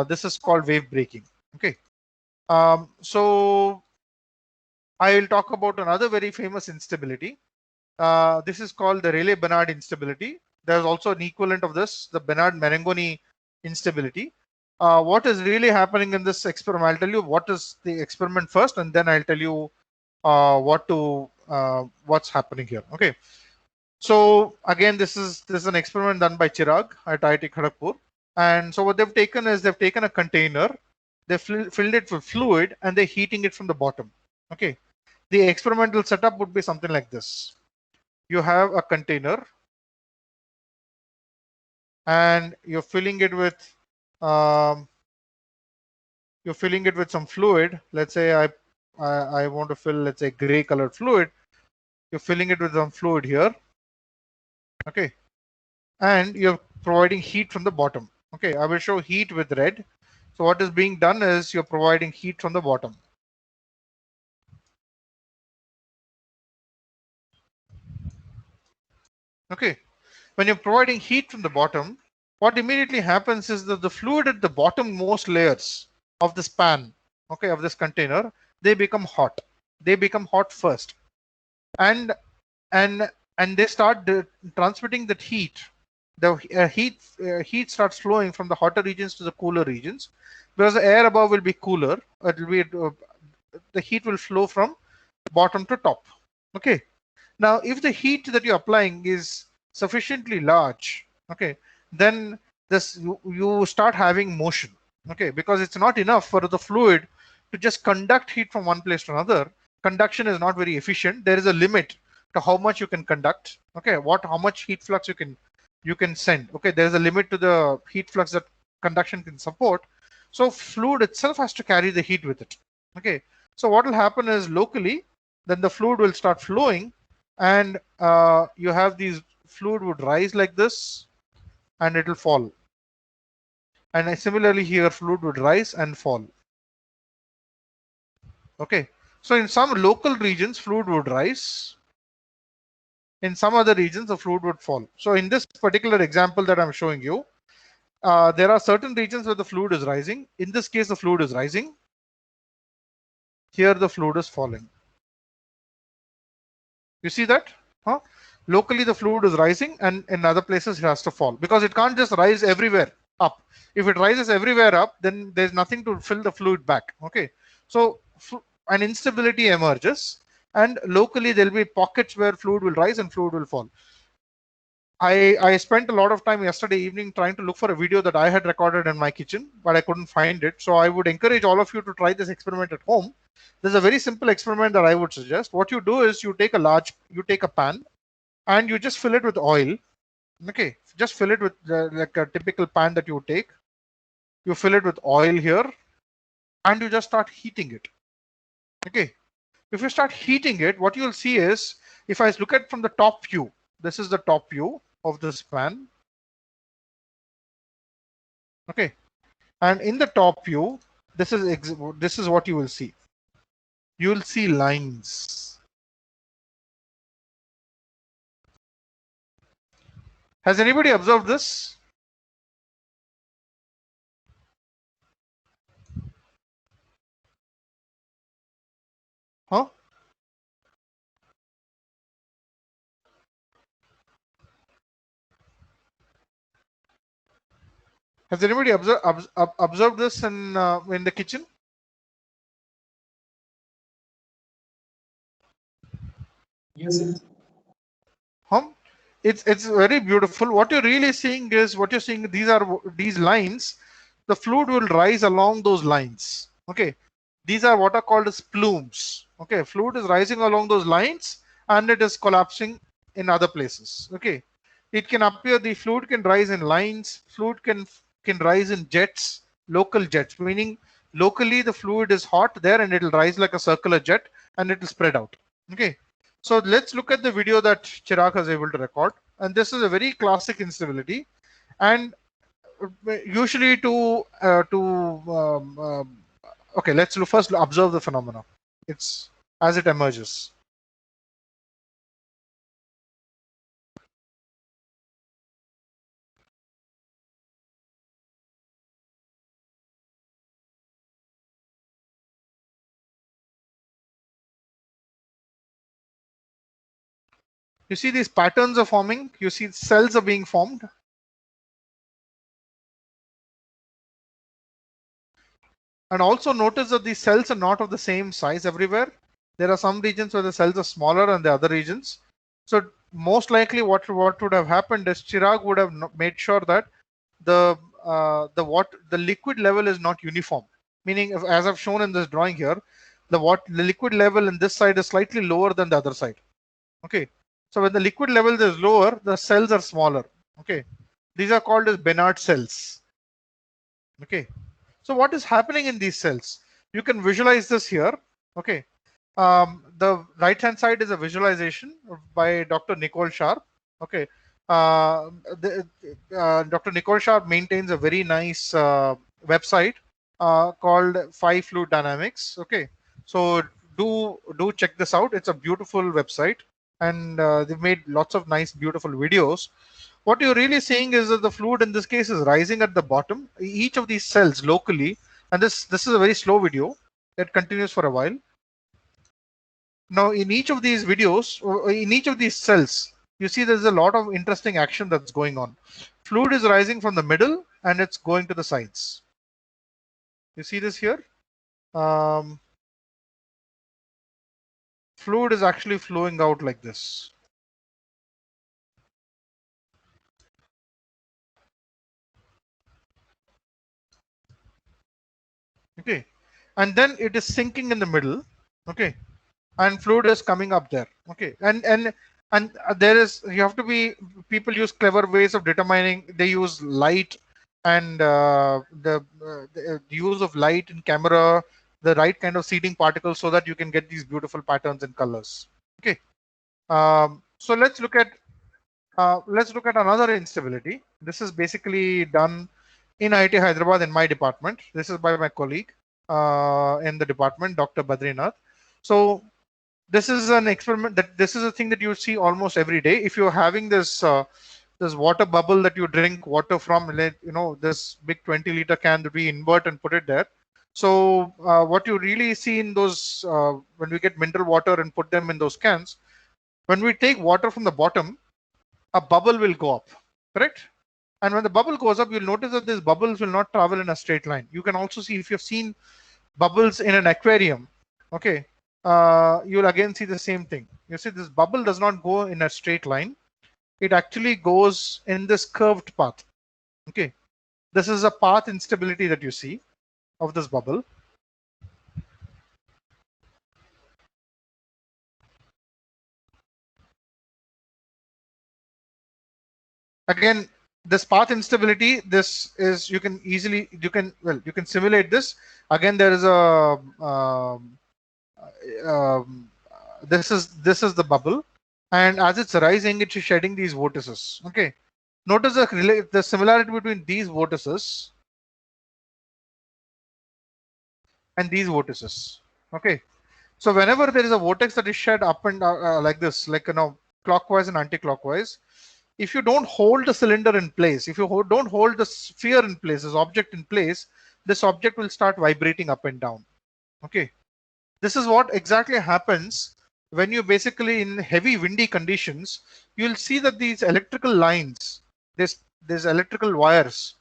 A: this is called wave breaking. Okay, so I will talk about another very famous instability. This is called the Rayleigh-Benard instability. There's also an equivalent of this, the Benard-Marangoni instability. What is really happening in this experiment? I'll tell you what is the experiment first, and then I'll tell you what's happening here. Okay. So again, this is an experiment done by Chirag at IIT Kharagpur. And so what they've taken is they've taken a container, they filled it with fluid, and they're heating it from the bottom. Okay. The experimental setup would be something like this. You have a container, and you're filling it with some fluid. Let's say I want to fill, let's say, gray colored fluid. You're filling it with some fluid here. Okay, and you're providing heat from the bottom. Okay, I will show heat with red. So what is being done is you're providing heat from the bottom. Okay, when you're providing heat from the bottom, what immediately happens is that the fluid at the bottommost layers of this pan, okay, of this container, they become hot. They become hot first, and and and they start transmitting that heat. The heat starts flowing from the hotter regions to the cooler regions, because the air above will be cooler. It will be the heat will flow from bottom to top. Okay. Now, if the heat that you're applying is sufficiently large, okay, then this you start having motion, okay, because it's not enough for the fluid to just conduct heat from one place to another. Conduction is not very efficient. There is a limit to how much you can conduct, okay, how much heat flux you can send, okay. There is a limit to the heat flux that conduction can support. So fluid itself has to carry the heat with it, okay. So what will happen is locally, then the fluid will start flowing, and you have these fluid would rise like this, and it will fall. And similarly here, fluid would rise and fall. Okay, so in some local regions, fluid would rise. In some other regions, the fluid would fall. So in this particular example that I'm showing you, there are certain regions where the fluid is rising. In this case, the fluid is rising. Here, the fluid is falling. You see that? Huh? Locally, the fluid is rising, and in other places, it has to fall, because it can't just rise everywhere up. If it rises everywhere up, then there's nothing to fill the fluid back. Okay, so an instability emerges, and locally there'll be pockets where fluid will rise and fluid will fall. I spent a lot of time yesterday evening trying to look for a video that I had recorded in my kitchen, but I couldn't find it. So I would encourage all of you to try this experiment at home. There's a very simple experiment that I would suggest. What you do is you take a pan, and you just fill it with oil. Okay, just fill it with like a typical pan that you would take. You fill it with oil here, and you just start heating it. Okay, if you start heating it, what you'll see is, if I look at from the top view, this is the top view of this pan. Okay, and in the top view, this is what you will see. You will see lines. Has anybody observed this? Huh? Has anybody observed this in the kitchen?
E: Yes.
A: It's very beautiful. What you're really seeing is these lines. The fluid will rise along those lines. Okay, these are what are called as plumes. Okay, fluid is rising along those lines, and it is collapsing in other places. Okay, it can appear the fluid can rise in lines. Fluid can rise in jets, local jets, meaning locally the fluid is hot there, and it will rise like a circular jet, and it will spread out. Okay, so let's look at the video that Chirag was able to record, and this is a very classic instability, and usually okay, let's first observe the phenomena. It's as it emerges. You see these patterns are forming. You see cells are being formed. And also notice that these cells are not of the same size everywhere. There are some regions where the cells are smaller than the other regions. So most likely what would have happened is Chirag would have made sure that the liquid level is not uniform. Meaning, as I've shown in this drawing here, the liquid level in this side is slightly lower than the other side. Okay. So when the liquid level is lower, the cells are smaller. Okay. These are called as Bénard cells. Okay. So what is happening in these cells? You can visualize this here. Okay. The right hand side is a visualization by Dr. Nicole Sharp. Okay. Dr. Nicole Sharp maintains a very nice website called Phi Fluid Dynamics. Okay. So do check this out. It's a beautiful website, and they've made lots of nice, beautiful videos. what you're really saying is that the fluid in this case is rising at the bottom, each of these cells locally, and this is a very slow video that continues for a while. Now, in each of these videos, in each of these cells, you see there's a lot of interesting action that's going on. Fluid is rising from the middle and it's going to the sides. You see this here? Fluid is actually flowing out like this. Okay, and then it is sinking in the middle. Okay, and fluid is coming up there. Okay, and there is, you have to be, people use clever ways of determining. They use light and the use of light in camera, the right kind of seeding particles, so that you can get these beautiful patterns and colors. Okay, so let's look at another instability. This is basically done in IIT Hyderabad in my department. This is by my colleague in the department, Dr. Badrinath. So this is an experiment that this is a thing that you see almost every day. If you're having this this water bubble that you drink water from, you know, this big 20-liter can that we invert and put it there. So what you really see in those when we get mineral water and put them in those cans, when we take water from the bottom, a bubble will go up, correct? And when the bubble goes up, you'll notice that these bubbles will not travel in a straight line. You can also see, if you've seen bubbles in an aquarium, okay, you'll again see the same thing. You see this bubble does not go in a straight line. It actually goes in this curved path. Okay, this is a path instability that you see of this bubble. Again, this path instability, this is, you can easily, you can simulate this. Again, there is a this is the bubble, and as it's rising, it's shedding these vortices. Okay, notice the similarity between these vortices and these vortices. Okay, so whenever there is a vortex that is shed up and like this, like, you know, clockwise and anti-clockwise, if you don't hold the cylinder in place, if you don't hold the sphere in place, this object in place, this object will start vibrating up and down. Okay, this is what exactly happens when you basically, in heavy windy conditions, you'll see that these electrical lines, there's electrical wires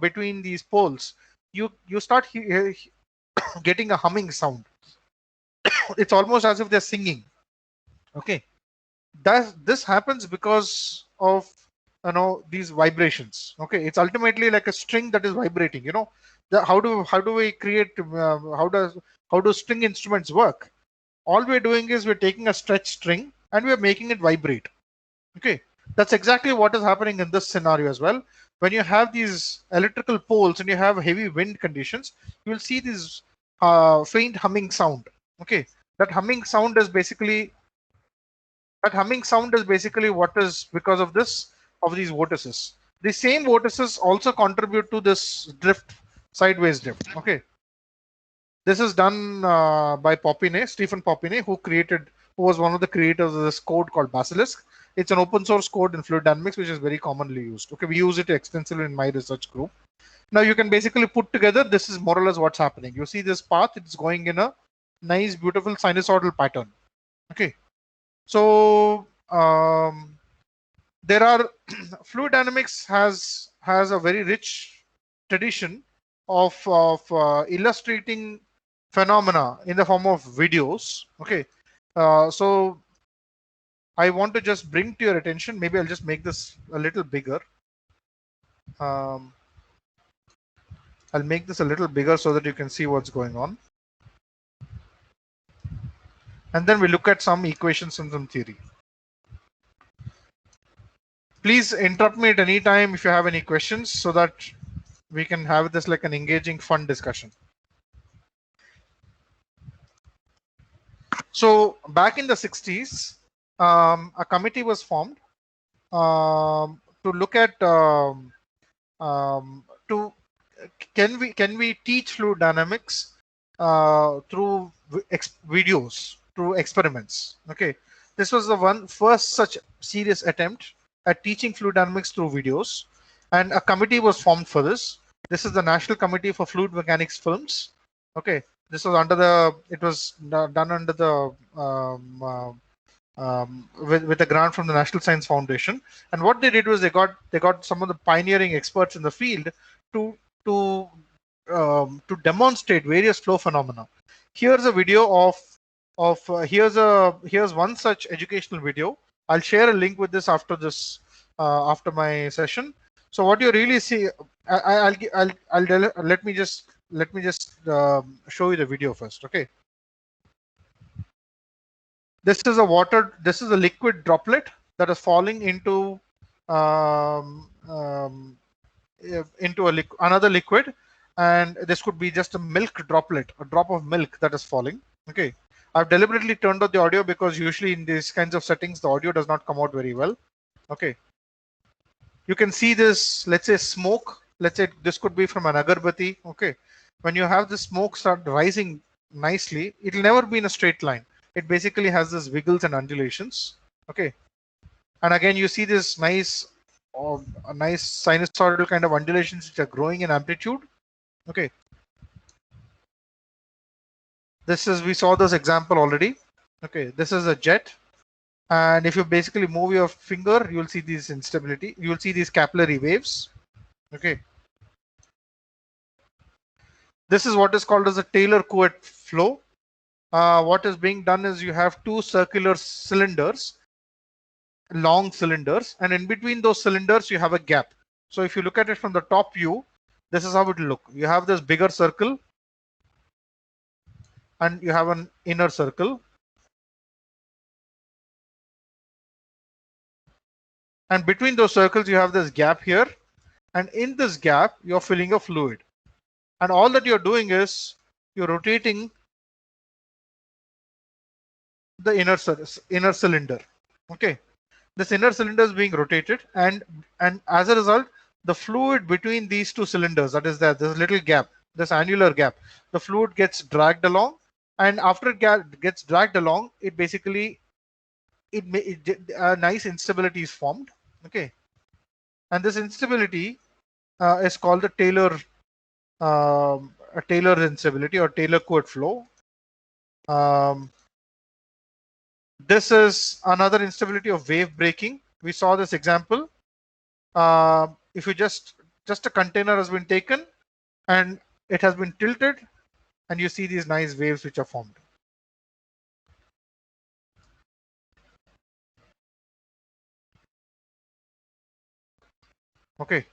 A: between these poles, you start getting a humming sound. It's almost as if they're singing. Okay, this happens because of, you know, these vibrations. Okay, it's ultimately like a string that is vibrating. You know, how do we create how do string instruments work? All we're doing is we're taking a stretched string and we're making it vibrate. Okay, that's exactly what is happening in this scenario as well. When you have these electrical poles and you have heavy wind conditions, you will see this faint humming sound. Okay, that humming sound is basically what is because of these vortices. The same vortices also contribute to this drift, sideways drift. Okay, this is done by Popine, Stephen Popine, who was one of the creators of this code called Basilisk. It's an open source code in fluid dynamics, which is very commonly used. Okay, we use it extensively in my research group. Now you can basically put together, this is more or less what's happening. You see this path, it's going in a nice, beautiful sinusoidal pattern. Okay, so there are fluid dynamics has a very rich tradition of illustrating phenomena in the form of videos. Okay, so I want to just bring to your attention, maybe I'll just make this a little bigger. I'll make this a little bigger so that you can see what's going on. And then we look at some equations and some theory. Please interrupt me at any time if you have any questions, so that we can have this like an engaging, fun discussion. So back in the 60s, a committee was formed to look at can we teach fluid dynamics through videos, through experiments. Okay, this was the first such serious attempt at teaching fluid dynamics through videos, and a committee was formed for this. This is the National Committee for Fluid Mechanics Films. Okay, this was under the, it was done under the with a grant from the National Science Foundation. And what they did was they got some of the pioneering experts in the field to demonstrate various flow phenomena. Here's a video of here's one such educational video. I'll share a link with this after this after my session. So what you really see, let me just show you the video first. Okay. This is a liquid droplet that is falling into another liquid, and this could be just a milk droplet, a drop of milk that is falling. Okay, I've deliberately turned off the audio because usually in these kinds of settings the audio does not come out very well. Okay, you can see this, let's say smoke, let's say this could be from an agarbatti. Okay, when you have the smoke start rising nicely, it will never be in a straight line. It basically has this wiggles and undulations. Okay, and again you see this nice sinusoidal kind of undulations which are growing in amplitude. Okay, we saw this example already. Okay, this is a jet, and if you basically move your finger, you will see this instability, you will see these capillary waves. Okay, this is what is called as a Taylor-Couette flow. What is being done is you have two circular cylinders, long cylinders, and in between those cylinders you have a gap. So if you look at it from the top view, this is how it will look. You have this bigger circle and you have an inner circle, and between those circles you have this gap here, and in this gap you're filling a fluid, and all that you're doing is you're rotating the inner cylinder. Okay, this inner cylinder is being rotated, and as a result the fluid between these two cylinders, that is this little gap, this annular gap, the fluid gets dragged along, and after it gets dragged along, it basically a nice instability is formed. Okay, and this instability is called the Taylor instability or Taylor-Couette flow. This is another instability of wave breaking. We saw this example. If you just a container has been taken and it has been tilted, and you see these nice waves which are formed. Okay.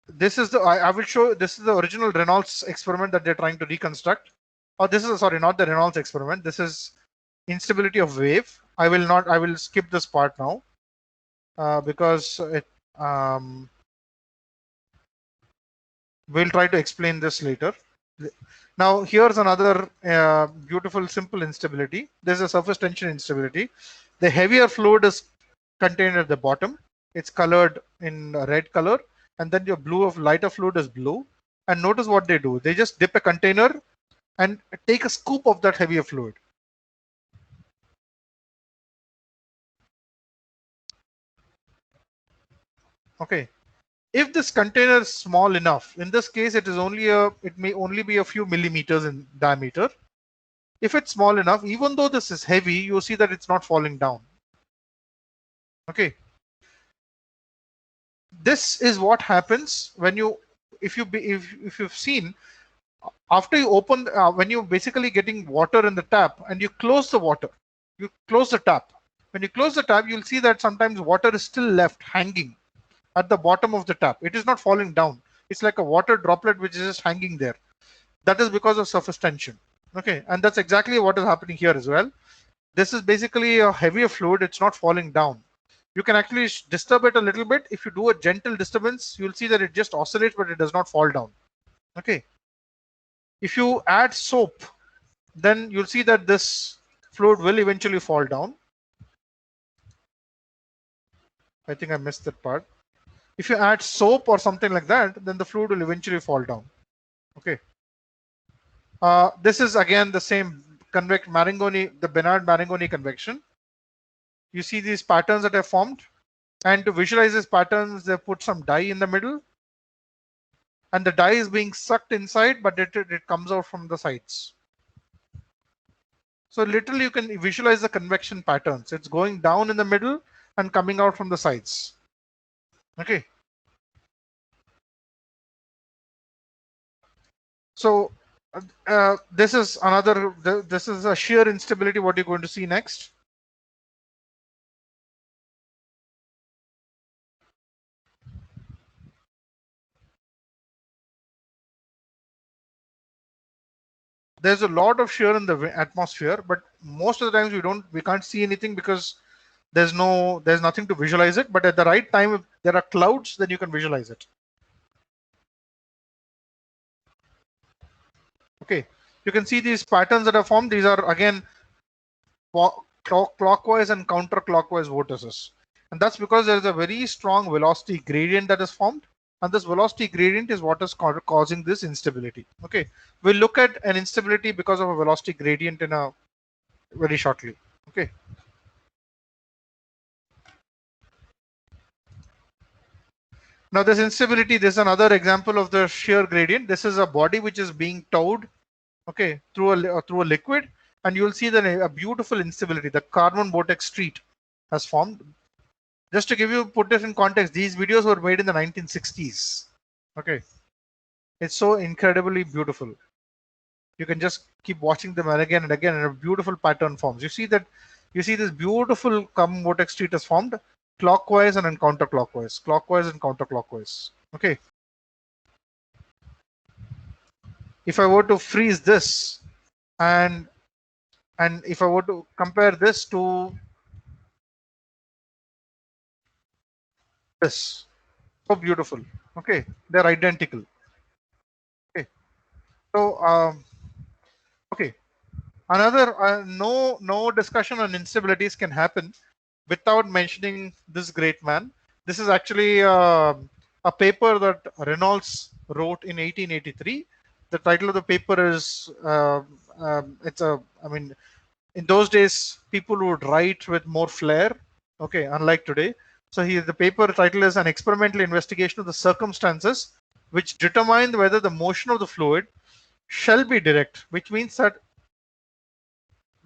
A: This is the, I will show, this is the original Reynolds experiment that they're trying to reconstruct. Oh, this is, sorry, not the Reynolds experiment. This is instability of wave. I will skip this part now because it, we'll try to explain this later. Now here's another beautiful simple instability. There's a surface tension instability. The heavier fluid is contained at the bottom. It's colored in red color, and then your lighter fluid is blue. And notice what they do. They just dip a container and take a scoop of that heavier fluid. Okay. If this container is small enough, in this case it may only be a few millimeters in diameter. If it's small enough, even though this is heavy, you see that it's not falling down. Okay. This is what happens when if you've seen, after you open, when you're basically getting water in the tap and you close the water, you close the tap. When you close the tap, you'll see that sometimes water is still left hanging at the bottom of the tap. It is not falling down. It's like a water droplet which is just hanging there. That is because of surface tension. Okay, and that's exactly what is happening here as well. This is basically a heavier fluid. It's not falling down. You can actually disturb it a little bit. If you do a gentle disturbance, you'll see that it just oscillates, but it does not fall down. Okay. If you add soap, then you'll see that this fluid will eventually fall down. I think I missed that part. If you add soap or something like that, then the fluid will eventually fall down. Okay. This is again the same the Bernard-Marangoni convection. You see these patterns that are formed, and to visualize these patterns, they put some dye in the middle, and the dye is being sucked inside, but it comes out from the sides. So literally you can visualize the convection patterns. It's going down in the middle and coming out from the sides. Okay. So this is a shear instability, what you're going to see next. There's a lot of shear in the atmosphere, but most of the times we can't see anything because there's nothing to visualize it. But at the right time, if there are clouds, then you can visualize it. Okay, you can see these patterns that are formed. These are again clockwise and counterclockwise vortices, and that's because there is a very strong velocity gradient that is formed, and this velocity gradient is what is causing this instability. Okay, we'll look at an instability because of a velocity gradient in a very shortly. Okay. Now this instability, this is another example of the shear gradient. This is a body which is being towed, okay, through a liquid, and you'll see that a beautiful instability. The carbon vortex street has formed. Just to put this in context, these videos were made in the 1960s. Okay, it's so incredibly beautiful. You can just keep watching them again and again, and a beautiful pattern forms. You see this beautiful carbon vortex street is formed, clockwise and then counterclockwise, clockwise and counterclockwise. Okay. If I were to freeze this, and if I were to compare this to this, so beautiful. Okay, they're identical. Okay, so okay, another no discussion on instabilities can happen without mentioning this great man. This is actually a paper that Reynolds wrote in 1883. The title of the paper is in those days people would write with more flair. Okay, unlike today. So the paper title is An Experimental Investigation of the Circumstances which Determine whether the motion of the fluid shall be direct, which means that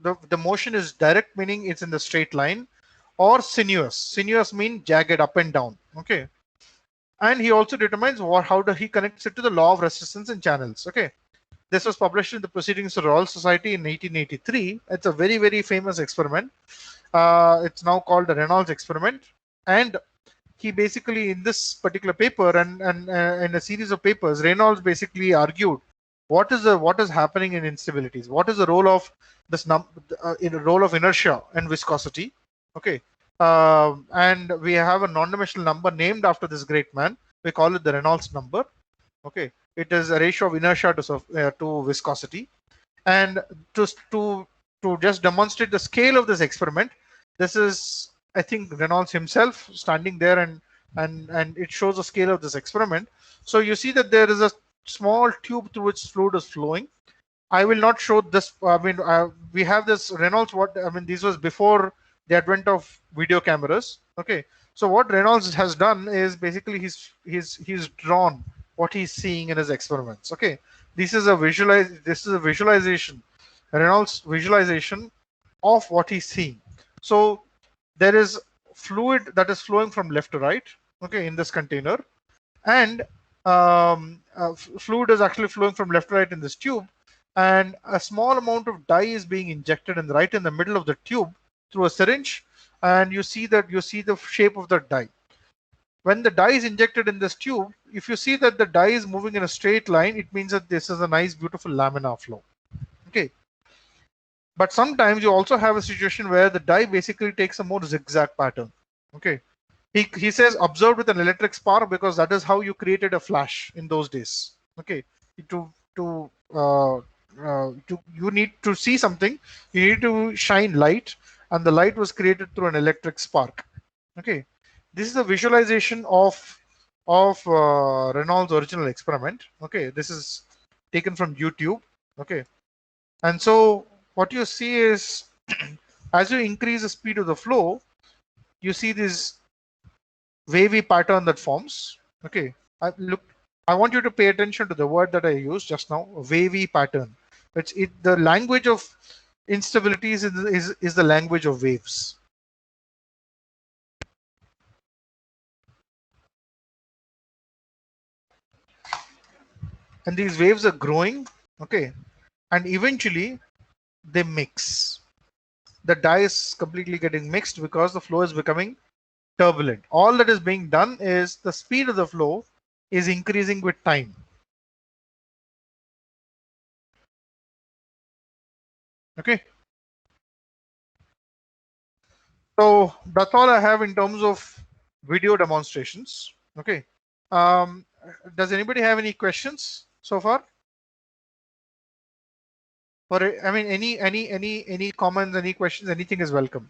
A: the motion is direct, meaning it's in the straight line, or sinuous. Sinuous means jagged up and down. Okay. And he also determines how he connects it to the law of resistance in channels. Okay. This was published in the Proceedings of the Royal Society in 1883. It's a very, very famous experiment. It's now called the Reynolds experiment. And he basically, in this particular paper and in a series of papers, Reynolds basically argued what is happening in instabilities. What is the role of this role of inertia and viscosity? Okay. And we have a non-dimensional number named after this great man. We call it the Reynolds number. Okay. It is a ratio of inertia to viscosity. And to just demonstrate the scale of this experiment, this is, I think, Reynolds himself standing there, and it shows the scale of this experiment. So you see that there is a small tube through which fluid is flowing. I will not show this. We have this Reynolds. This was before the advent of video cameras. Okay, so what Reynolds has done is basically he's drawn what he's seeing in his experiments. Okay, this is a visualization, Reynolds visualization of what he's seeing. So there is fluid that is flowing from left to right. Okay, in this container, and fluid is actually flowing from left to right in this tube, and a small amount of dye is being injected right in the middle of the tube through a syringe, and you see the shape of the dye. When the dye is injected in this tube, if you see that the dye is moving in a straight line, it means that this is a nice, beautiful laminar flow. Okay. But sometimes you also have a situation where the dye basically takes a more zigzag pattern. Okay. He says observed with an electric spark because that is how you created a flash in those days. Okay. You need to see something, you need to shine light, and the light was created through an electric spark. Okay. This is a visualization of Reynolds' original experiment. Okay, this is taken from YouTube. Okay, and so what you see is as you increase the speed of the flow, you see this wavy pattern that forms. Okay, I want you to pay attention to the word that I used just now, wavy pattern. The language of instabilities is the language of waves. And these waves are growing, okay, and eventually they mix. The dye is completely getting mixed because the flow is becoming turbulent. All that is being done is the speed of the flow is increasing with time. Okay. So that's all I have in terms of video demonstrations. Okay. Does anybody have any questions so far? Or I mean, any comments, any questions, anything is welcome.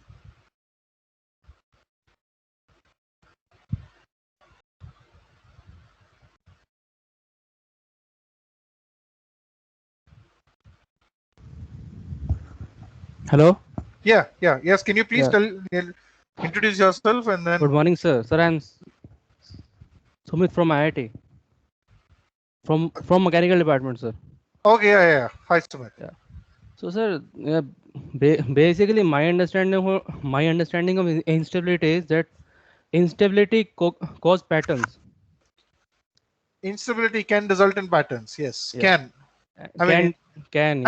F: Hello.
A: Yeah. Yes. Can you please
F: Yeah.
A: introduce yourself and then?
F: Good morning, sir. Sir, I'm Sumit from IIT. From mechanical department, sir.
A: Okay. Yeah. Hi, Sumit.
F: Yeah. So, sir, basically, my understanding of instability is that instability cause patterns.
A: Instability can result in patterns. Yes,
F: Yeah.
A: can. I mean,
F: can.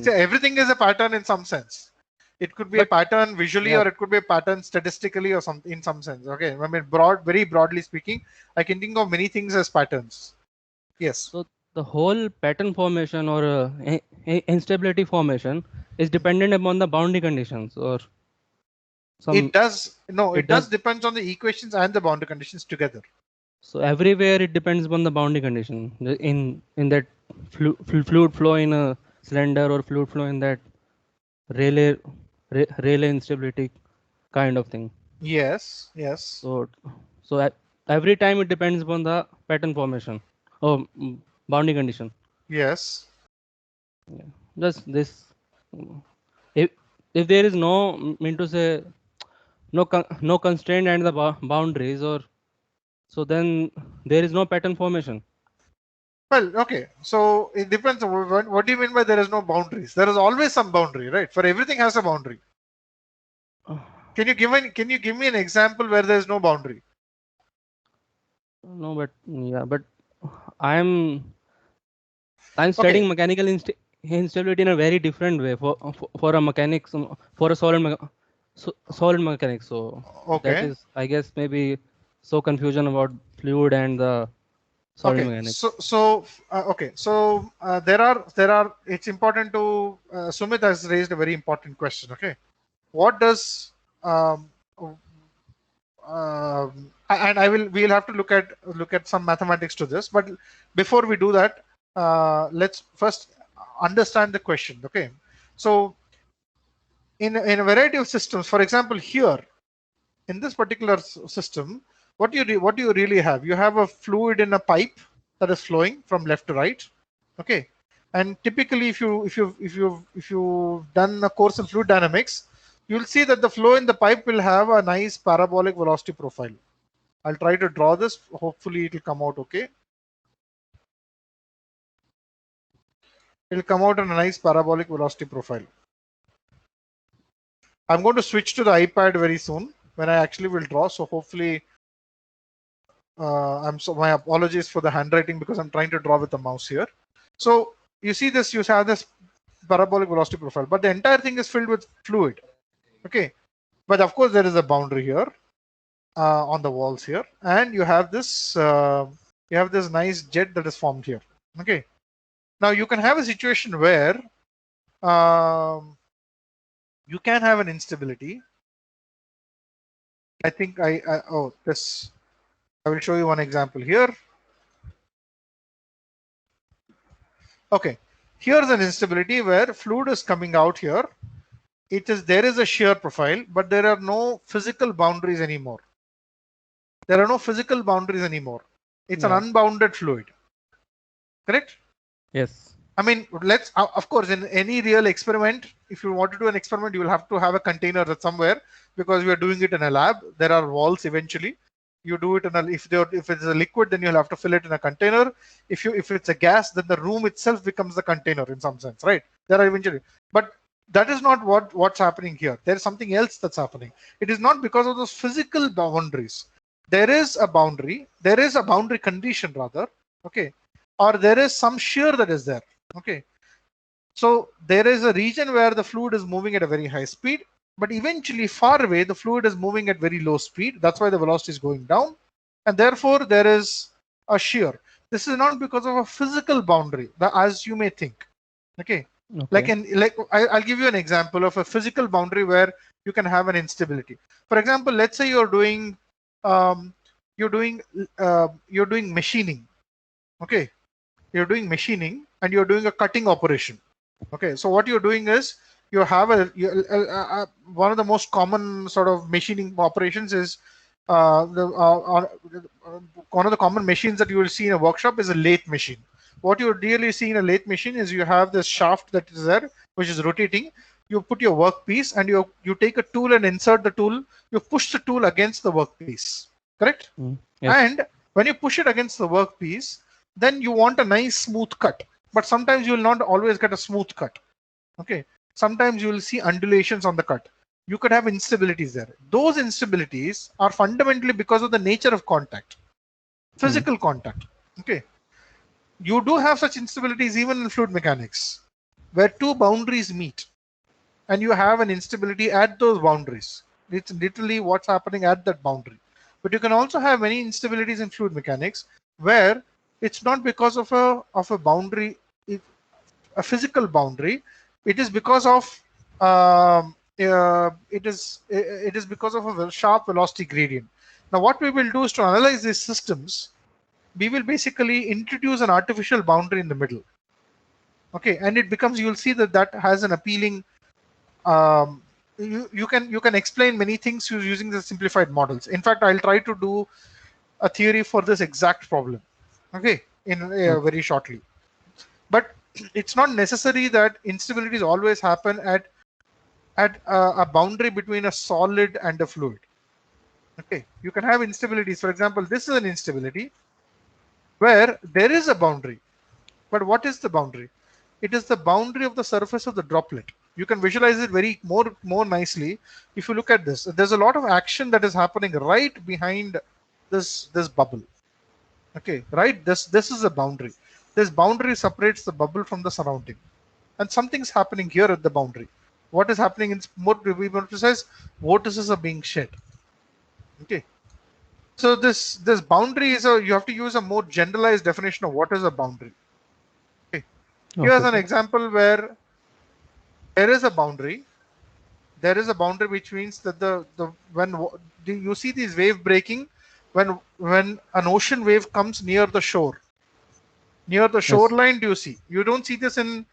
A: everything is a pattern in some sense. It could be a
F: But
A: pattern visually,
F: yeah.
A: or it could be a pattern statistically, or in some sense. Okay, I mean, very broadly speaking, I can think of many things as patterns. Yes.
F: So the whole pattern formation or instability formation is dependent upon the boundary conditions or some.
A: It does. No,
F: It
A: it does
F: does.
A: depends on the equations and the boundary conditions together.
F: So everywhere it depends upon the boundary condition. In that fluid flow in a cylinder or fluid flow in that Rayleigh instability kind of thing.
A: Yes. Yes.
F: So every time it depends upon the pattern formation or boundary condition.
A: Yes.
F: Yeah. Just this. If there is no mean to say no constraint and the boundaries, or so then there is no pattern formation.
A: Well, okay. So it depends on what do you mean by there is no boundaries? There is always some boundary, right? For everything has a boundary. Can you give me an example where there is no boundary?
F: No, but yeah, but I'm studying mechanical instability in a very different way for a mechanics, for a solid mechanics. So that is, I guess, maybe so confusion about fluid and the solid mechanics.
A: So there are it's important to Sumit has raised a very important question. Okay, what does and we'll have to look at some mathematics to this, but before we do that, let's first understand the question. Okay, so in a variety of systems, for example, here in this particular system, what do you really have? You have a fluid in a pipe that is flowing from left to right. Okay, and typically if you've done a course in fluid dynamics, you'll see that the flow in the pipe will have a nice parabolic velocity profile. I'll try to draw this. Hopefully it will come out okay. It will come out in a nice parabolic velocity profile. I'm going to switch to the iPad very soon when I actually will draw. So hopefully, my apologies for the handwriting because I'm trying to draw with the mouse here. So you see this, you have this parabolic velocity profile, but the entire thing is filled with fluid. Okay, but of course there is a boundary here on the walls here, and you have this nice jet that is formed here. Okay, now you can have a situation where you can have an instability. I think I will show you one example here. Okay, here's an instability where fluid is coming out here. There is a shear profile, but there are no physical boundaries anymore. There are no physical boundaries anymore. It's an unbounded fluid. Correct?
F: Yes.
A: I mean, let's of course in any real experiment, if you want to do an experiment, you will have to have a container somewhere because we are doing it in a lab. There are walls eventually. You do it in a if it's a liquid, then you'll have to fill it in a container. If it's a gas, then the room itself becomes the container in some sense, right? There are eventually, but that is not what's happening here. There is something else that's happening. It is not because of those physical boundaries. There is a boundary. There is a boundary condition rather. Okay, or there is some shear that is there. Okay, so there is a region where the fluid is moving at a very high speed, but eventually far away the fluid is moving at very low speed. That's why the velocity is going down, and therefore there is a shear. This is not because of a physical boundary, as you may think. Okay, I'll give you an example of a physical boundary where you can have an instability. For example, let's say you're doing machining. Okay, you're doing machining and you're doing a cutting operation. Okay, so what you're doing is you have one of the most common sort of machining operations is one of the common machines that you will see in a workshop is a lathe machine. What you really see in a lathe machine is you have this shaft that is there, which is rotating. You put your workpiece and you take a tool and insert the tool. You push the tool against the workpiece, correct?
F: Yes.
A: And when you push it against the workpiece, then you want a nice smooth cut. But sometimes you will not always get a smooth cut. Okay, sometimes you will see undulations on the cut. You could have instabilities there. Those instabilities are fundamentally because of the nature of contact, physical contact. Okay, you do have such instabilities even in fluid mechanics, where two boundaries meet, and you have an instability at those boundaries. It's literally what's happening at that boundary. But you can also have many instabilities in fluid mechanics where it's not because of a boundary, a physical boundary. It is because of it is because of a sharp velocity gradient. Now, what we will do is to analyze these systems. We will basically introduce an artificial boundary in the middle. Okay, and it becomes, you will see that has an appealing. You can explain many things using the simplified models. In fact, I'll try to do a theory for this exact problem. Okay, in very shortly. But it's not necessary that instabilities always happen at a boundary between a solid and a fluid. Okay, you can have instabilities. For example, this is an instability where there is a boundary. But what is the boundary? It is the boundary of the surface of the droplet. You can visualize it more nicely if you look at this. There's a lot of action that is happening right behind this bubble. Okay, right? This is a boundary. This boundary separates the bubble from the surrounding, and something's happening here at the boundary. What is happening in more precise? Vortices are being shed. Okay, so this boundary is you have to use a more generalized definition of what is a boundary. Okay, here's an example where there is a boundary. There is a boundary, which means that when you see these wave breaking, when an ocean wave comes near the shore. Near the shoreline, do you see? You don't see this in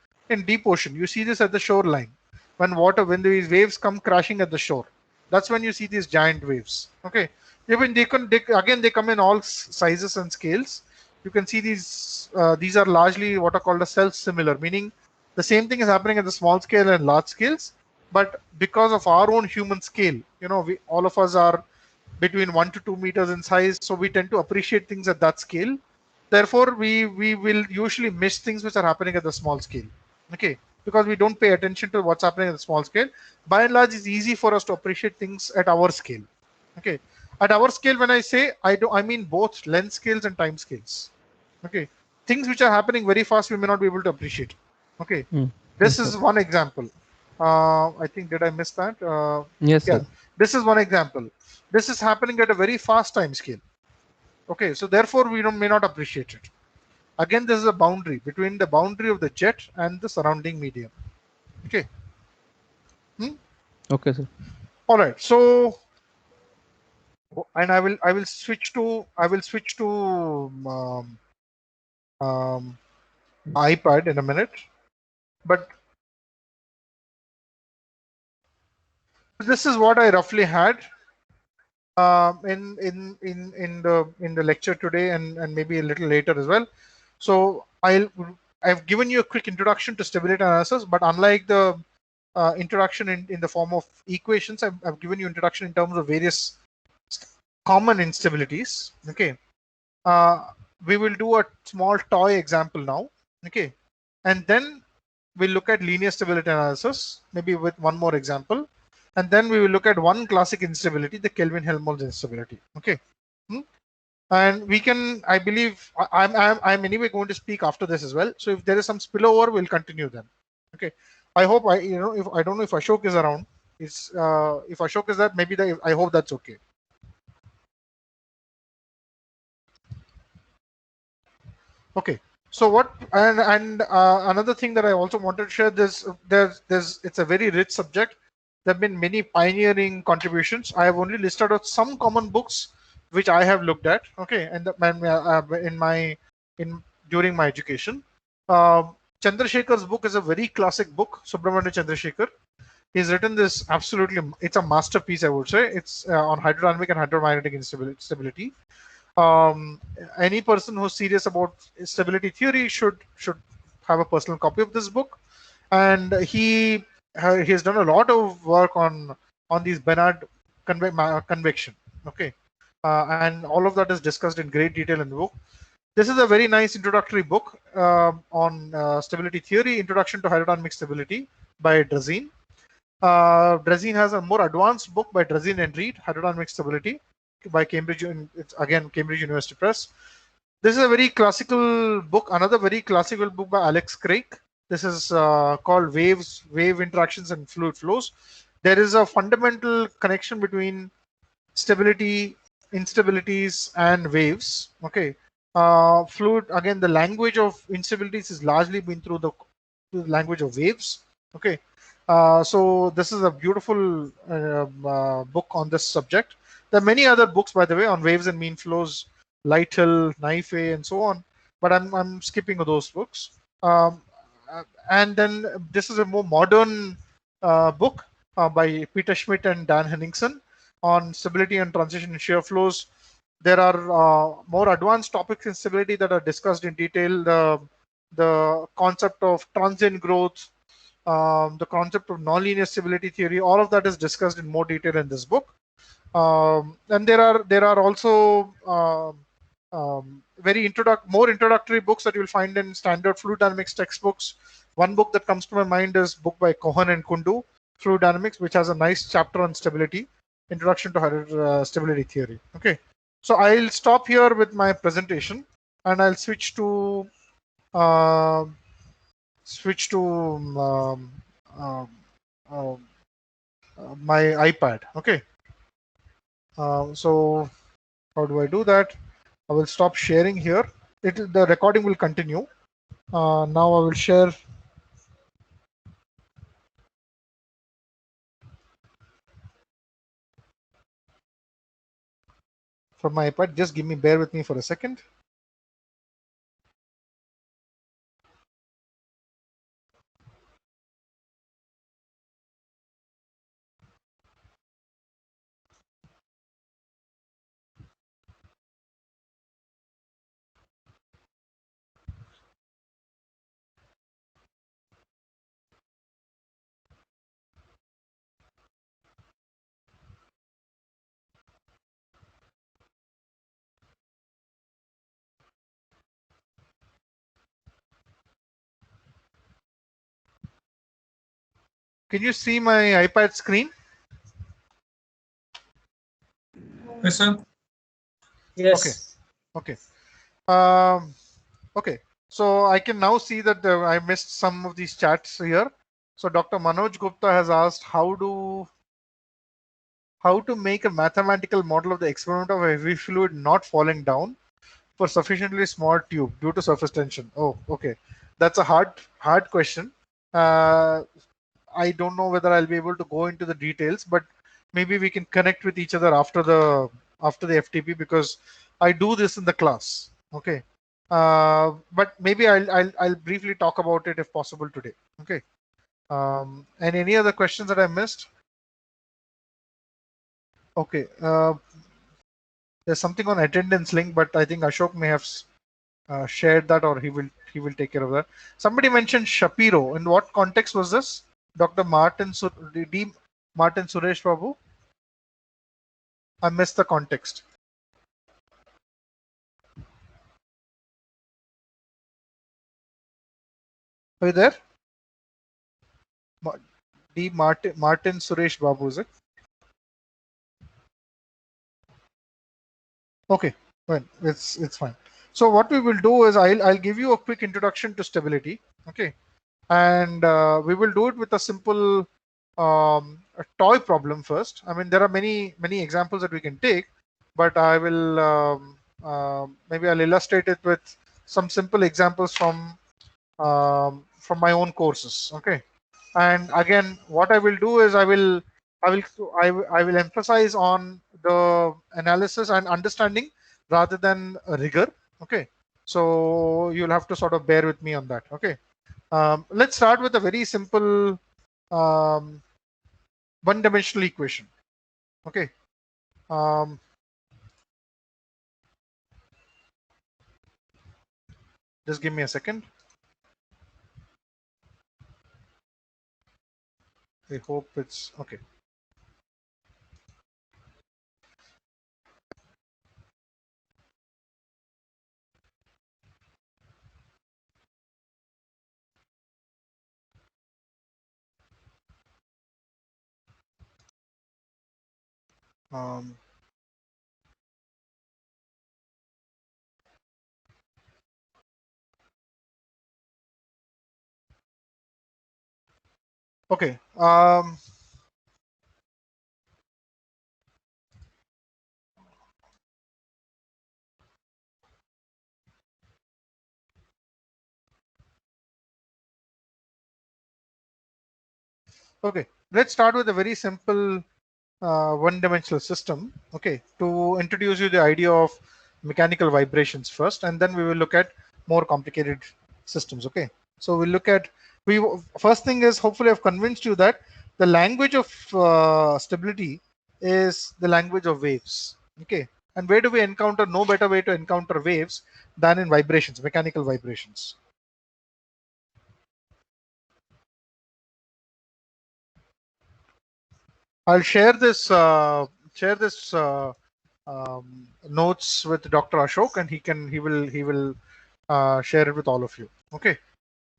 A: deep ocean. You see this at the shoreline. When these waves come crashing at the shore, that's when you see these giant waves. Okay, even they come in all sizes and scales. You can see these are largely what are called a self-similar, meaning the same thing is happening at the small scale and large scales, but because of our own human scale, all of us are between 1 to 2 meters in size, so we tend to appreciate things at that scale. Therefore, we will usually miss things which are happening at the small scale. Okay, because we don't pay attention to what's happening at the small scale. By and large, it's easy for us to appreciate things at our scale. Okay, at our scale, when I say I mean both length scales and time scales. Okay, things which are happening very fast, we may not be able to appreciate. Okay, this is one example. I think, did I miss that?
F: Yes, sir.
A: This is one example. This is happening at a very fast time scale. Okay, so therefore we may not appreciate it. Again, this is a boundary between the boundary of the jet and the surrounding medium. Okay.
F: Okay, sir.
A: All right. So, and I will switch to iPad in a minute, but this is what I roughly had in the lecture today, and maybe a little later as well. So I'll I've given you a quick introduction to stability analysis, but unlike the introduction in the form of equations, I've given you introduction in terms of various common instabilities. Okay, we will do a small toy example now. Okay, and then we'll look at linear stability analysis, maybe with one more example, and then we will look at one classic instability, the Kelvin-Helmholtz instability. Okay. And we can, I believe, I'm anyway going to speak after this as well. So if there is some spillover, we'll continue then. Okay. I hope if I don't know if Ashok is around. If Ashok is there, maybe I hope that's okay. Okay. So what and another thing that I also wanted to share, it's a very rich subject. There have been many pioneering contributions. I have only listed out some common books which I have looked at. Okay, and during my education, Chandrasekhar's book is a very classic book. Subramanian Chandrasekhar. He's written this it's a masterpiece, I would say. It's on hydrodynamic and hydromagnetic instability. Any person who's serious about stability theory should have a personal copy of this book. And he has done a lot of work on these Bénard convection. Okay, and all of that is discussed in great detail in the book. This is a very nice introductory book on stability theory, Introduction to Hydrodynamic Stability by Drazin. Drazin has a more advanced book by Drazin and Reed, Hydrodynamic Stability, by Cambridge. It's again Cambridge University Press. This is a very classical book. Another very classical book by Alex Craig. This is called Wave Interactions and Fluid Flows. There is a fundamental connection between stability, instabilities, and waves. Okay. Fluid, again, the language of instabilities is largely been through the language of waves. Okay. So this is a beautiful book on this subject. There are many other books, by the way, on waves and mean flows, Lighthill, Naife, and so on. But I'm skipping those books. And then this is a more modern book by Peter Schmidt and Dan Henningsen on stability and transition in shear flows. There are more advanced topics in stability that are discussed in detail. The concept of transient growth, the concept of nonlinear stability theory, all of that is discussed in more detail in this book. And there are also more introductory books that you'll find in standard fluid dynamics textbooks. One book that comes to my mind is book by Cohen and Kundu, Fluid Dynamics, which has a nice chapter on stability, Introduction to Stability Theory. Okay, so I'll stop here with my presentation, and I'll switch to my iPad. Okay. So how do I do that? I will stop sharing here. The recording will continue. Now I will share. From my iPad, just bear with me for a second. Can you see my iPad screen?
E: Yes, sir.
G: Yes.
A: Okay. Okay. So I can now see that I missed some of these chats here. So Dr. Manoj Gupta has asked how to make a mathematical model of the experiment of a heavy fluid not falling down for sufficiently small tube due to surface tension. Oh, okay. That's a hard question. I don't know whether I'll be able to go into the details, but maybe we can connect with each other after the FTP, because I do this in the class. Okay. But maybe I'll briefly talk about it if possible today. Okay. And any other questions that I missed? Okay. There's something on attendance link, but I think Ashok may have shared that, or he will take care of that. Somebody mentioned Shapiro. In what context was this? Dr. D. Martin Suresh Babu? I missed the context. Are you there? Martin Suresh Babu, is it? Okay, well, it's fine. So what we will do is I'll give you a quick introduction to stability. Okay, and we will do it with a simple a toy problem first. I mean, there are many examples that we can take, but I will maybe I'll illustrate it with some simple examples from my own courses. Okay, and again, what I will do is I will emphasize on the analysis and understanding rather than rigor. Okay, so you'll have to sort of bear with me on that. Okay, let's start with a very simple one-dimensional equation. Okay, just give me a second. I hope it's okay. Okay. Okay. Let's start with a very simple one-dimensional system. Okay. To introduce you the idea of mechanical vibrations first, and then we will look at more complicated systems. Okay. So we'll look at first thing is, hopefully I've convinced you that the language of stability is the language of waves. Okay. And where do we encounter? No better way to encounter waves than in vibrations, mechanical vibrations. I'll share this notes with Dr. Ashok, and he will share it with all of you. Okay.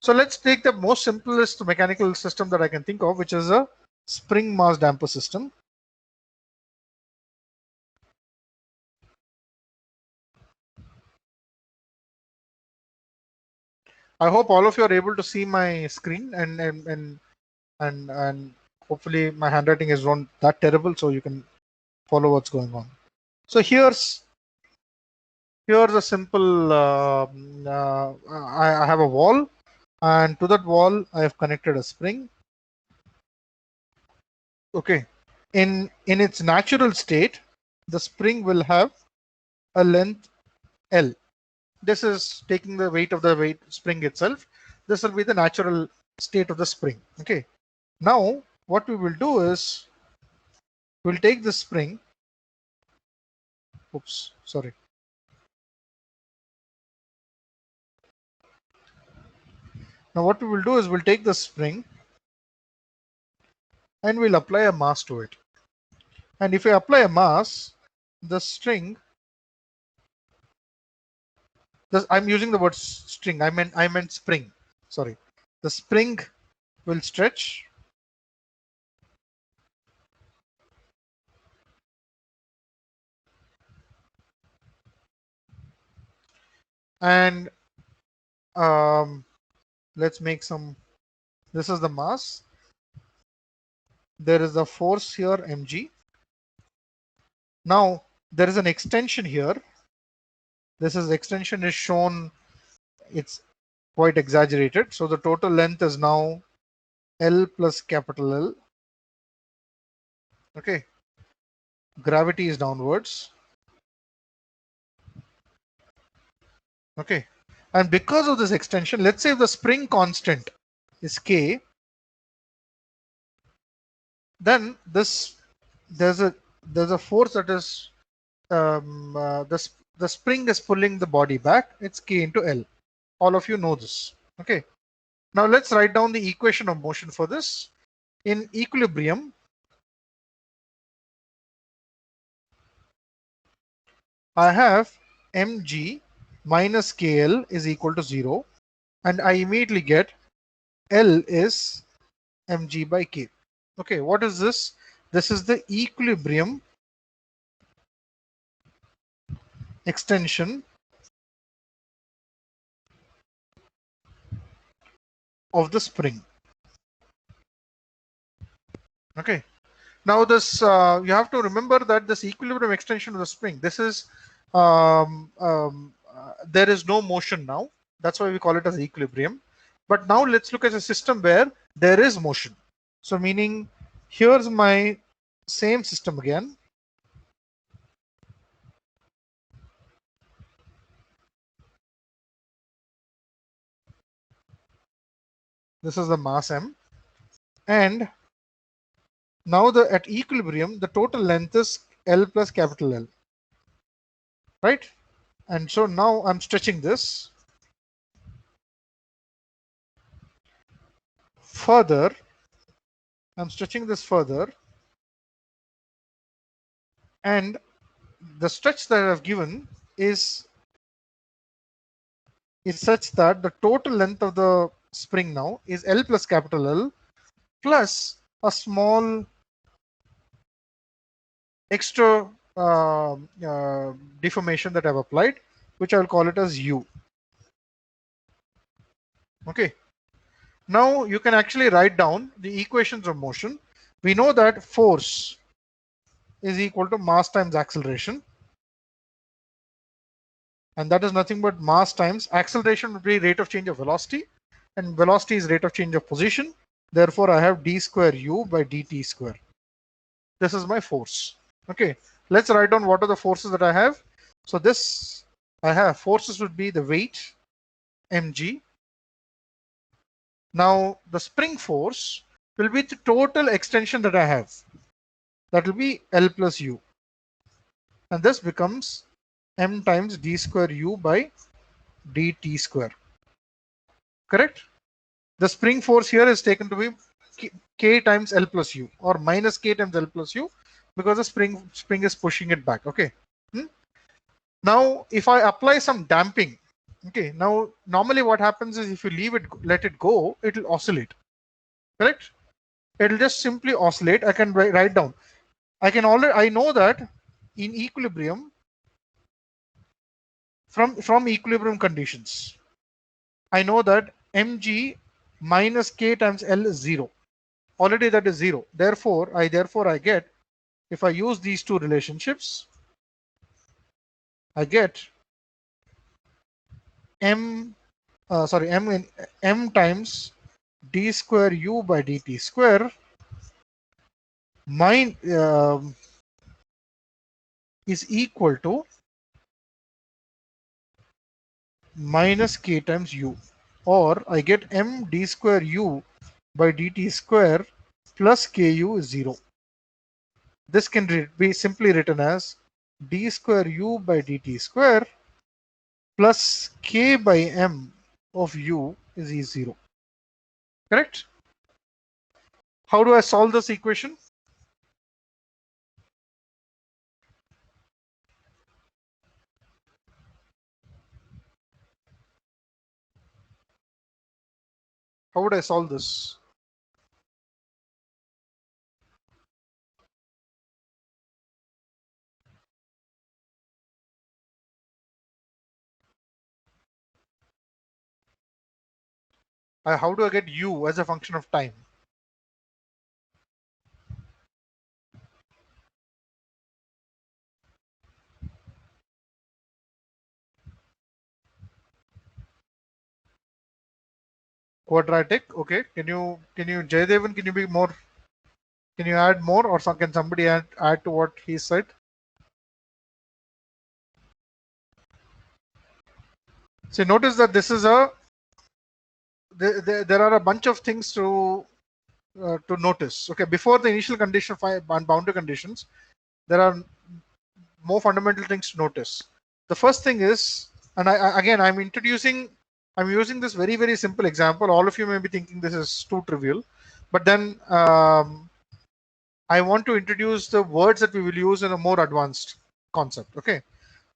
A: So let's take the most simplest mechanical system that I can think of, which is a spring mass damper system. I hope all of you are able to see my screen, and hopefully my handwriting is not that terrible, so you can follow what's going on. So here's a simple. I have a wall, and to that wall I have connected a spring. Okay, in its natural state, the spring will have a length L. This is taking the weight of the spring itself. This will be the natural state of the spring. Okay. Now what we will do is we'll take the spring. Oops, sorry. Now what we will do is we'll take the spring and we'll apply a mass to it. And if I apply a mass, the string, I'm using the word string. I meant spring. Sorry. The spring will stretch. And let's make some. This is the mass. There is a force here, mg. Now there is an extension here. This extension is shown. It's quite exaggerated. So the total length is now L plus capital L. Okay. Gravity is downwards. Okay. And because of this extension, let's say if the spring constant is K, then there's a force that is the spring is pulling the body back, it's K into L. All of you know this. Okay. Now let's write down the equation of motion for this. In equilibrium, I have mg minus KL is equal to 0, and I immediately get L is mg by K. Okay, what is this? This is the equilibrium extension of the spring. Okay. Now this you have to remember that this equilibrium extension of the spring, this is there is no motion now. That's why we call it as equilibrium. But now let's look at a system where there is motion. So meaning here's my same system again. This is the mass m, and now at equilibrium the total length is L plus capital L, right? And so now I'm stretching this further. I'm stretching this further, and the stretch that I've given is such that the total length of the spring now is L plus capital L plus a small extra deformation that I've applied, which I'll call it as U. Okay. Now you can actually write down the equations of motion. We know that force is equal to mass times acceleration, and that is nothing but mass times acceleration would be rate of change of velocity, and velocity is rate of change of position. Therefore, I have d square u by dt square. This is my force. Okay, let's write down what are the forces that I have. So this I have forces would be the weight mg. Now the spring force will be the total extension that I have. That will be L plus u, and this becomes m times d square u by dt square. Correct? The spring force here is taken to be k times L plus u, or minus k times L plus u, because the spring is pushing it back. Okay. Now if I apply some damping, okay, now normally what happens is if you let it go, it will oscillate. Correct? It will just simply oscillate. I can write down. I know that in equilibrium, from equilibrium conditions, I know that mg minus k times L is 0. Already that is 0. Therefore I get, if I use these two relationships, I get m times d square u by dt square is equal to minus k times u, or I get m d square u by dt square plus ku is 0. This can be simply written as d square u by dt square plus k by m of u is E0. Correct? How do I solve this equation? How would I solve this? How do I get u as a function of time? Quadratic. Okay. Can you Jayadevan, can you be more? Can you add more, or can somebody add to what he said? So notice that this is there are a bunch of things to notice. Okay, before the initial condition and boundary conditions, there are more fundamental things to notice. The first thing is, and I'm using this very, very simple example. All of you may be thinking this is too trivial, but then I want to introduce the words that we will use in a more advanced concept. Okay.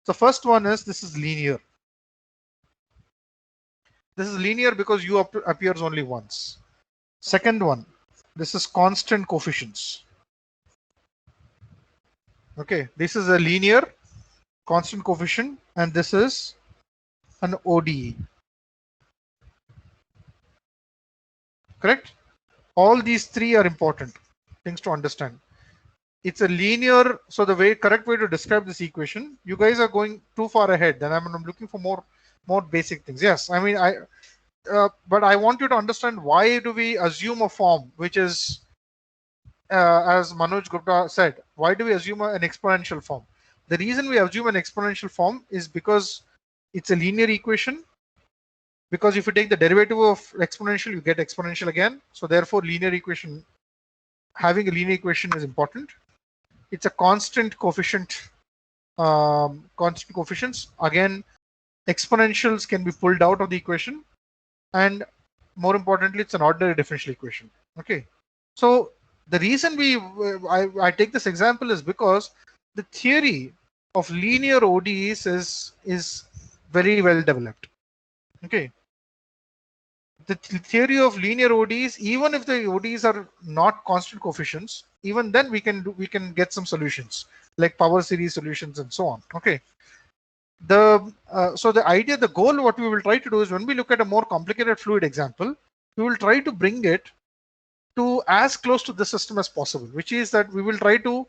A: The first one is, this is linear. This is linear because U appears only once. Second one, this is constant coefficients. Okay, this is a linear constant coefficient, and this is an ODE. Correct? All these three are important things to understand. It's a linear, so the correct way to describe this equation, you guys are going too far ahead. Then I'm looking for more basic things. Yes, I mean, but I want you to understand, why do we assume a form which is, as Manoj Gupta said, why do we assume an exponential form? The reason we assume an exponential form is because it's a linear equation. Because if you take the derivative of exponential, you get exponential again. So therefore, having a linear equation is important. It's a constant coefficient. Constant coefficients. Again, exponentials can be pulled out of the equation. And more importantly, it's an ordinary differential equation. Okay. So the reason I take this example is because the theory of linear ODEs is very well developed. Okay. The theory of linear ODEs, even if the ODEs are not constant coefficients, even then we can get some solutions like power series solutions and so on. Okay. So the goal, what we will try to do is, when we look at a more complicated fluid example, we will try to bring it to as close to the system as possible, which is that we will try to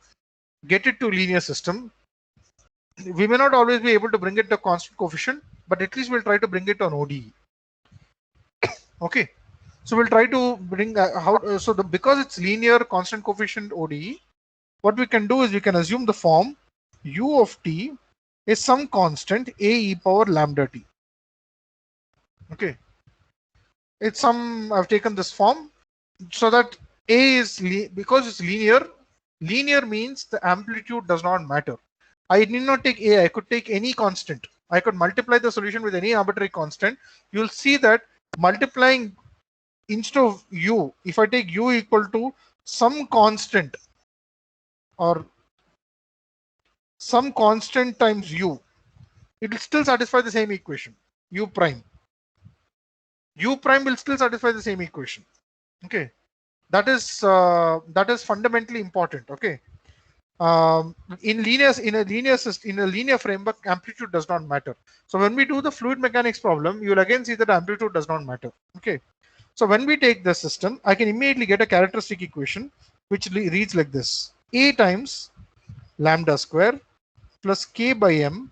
A: get it to linear system. We may not always be able to bring it to constant coefficient, but at least we'll try to bring it on ODE. Okay, so we'll try to bring because it's linear constant coefficient ODE, what we can do is we can assume the form U of t is some constant a e power lambda t. Okay, it's I've taken this form so that a is because it's linear. Linear means the amplitude does not matter. I need not take a, I could take any constant. I could multiply the solution with any arbitrary constant. You'll see that multiplying instead of u, if I take u equal to some constant or some constant times u, it will still satisfy the same equation. U prime will still satisfy the same equation. Okay, that is fundamentally important. Okay, in a linear framework, amplitude does not matter. So when we do the fluid mechanics problem, you will again see that amplitude does not matter. Okay, so when we take the system, I can immediately get a characteristic equation which reads like this: A times lambda square plus k by m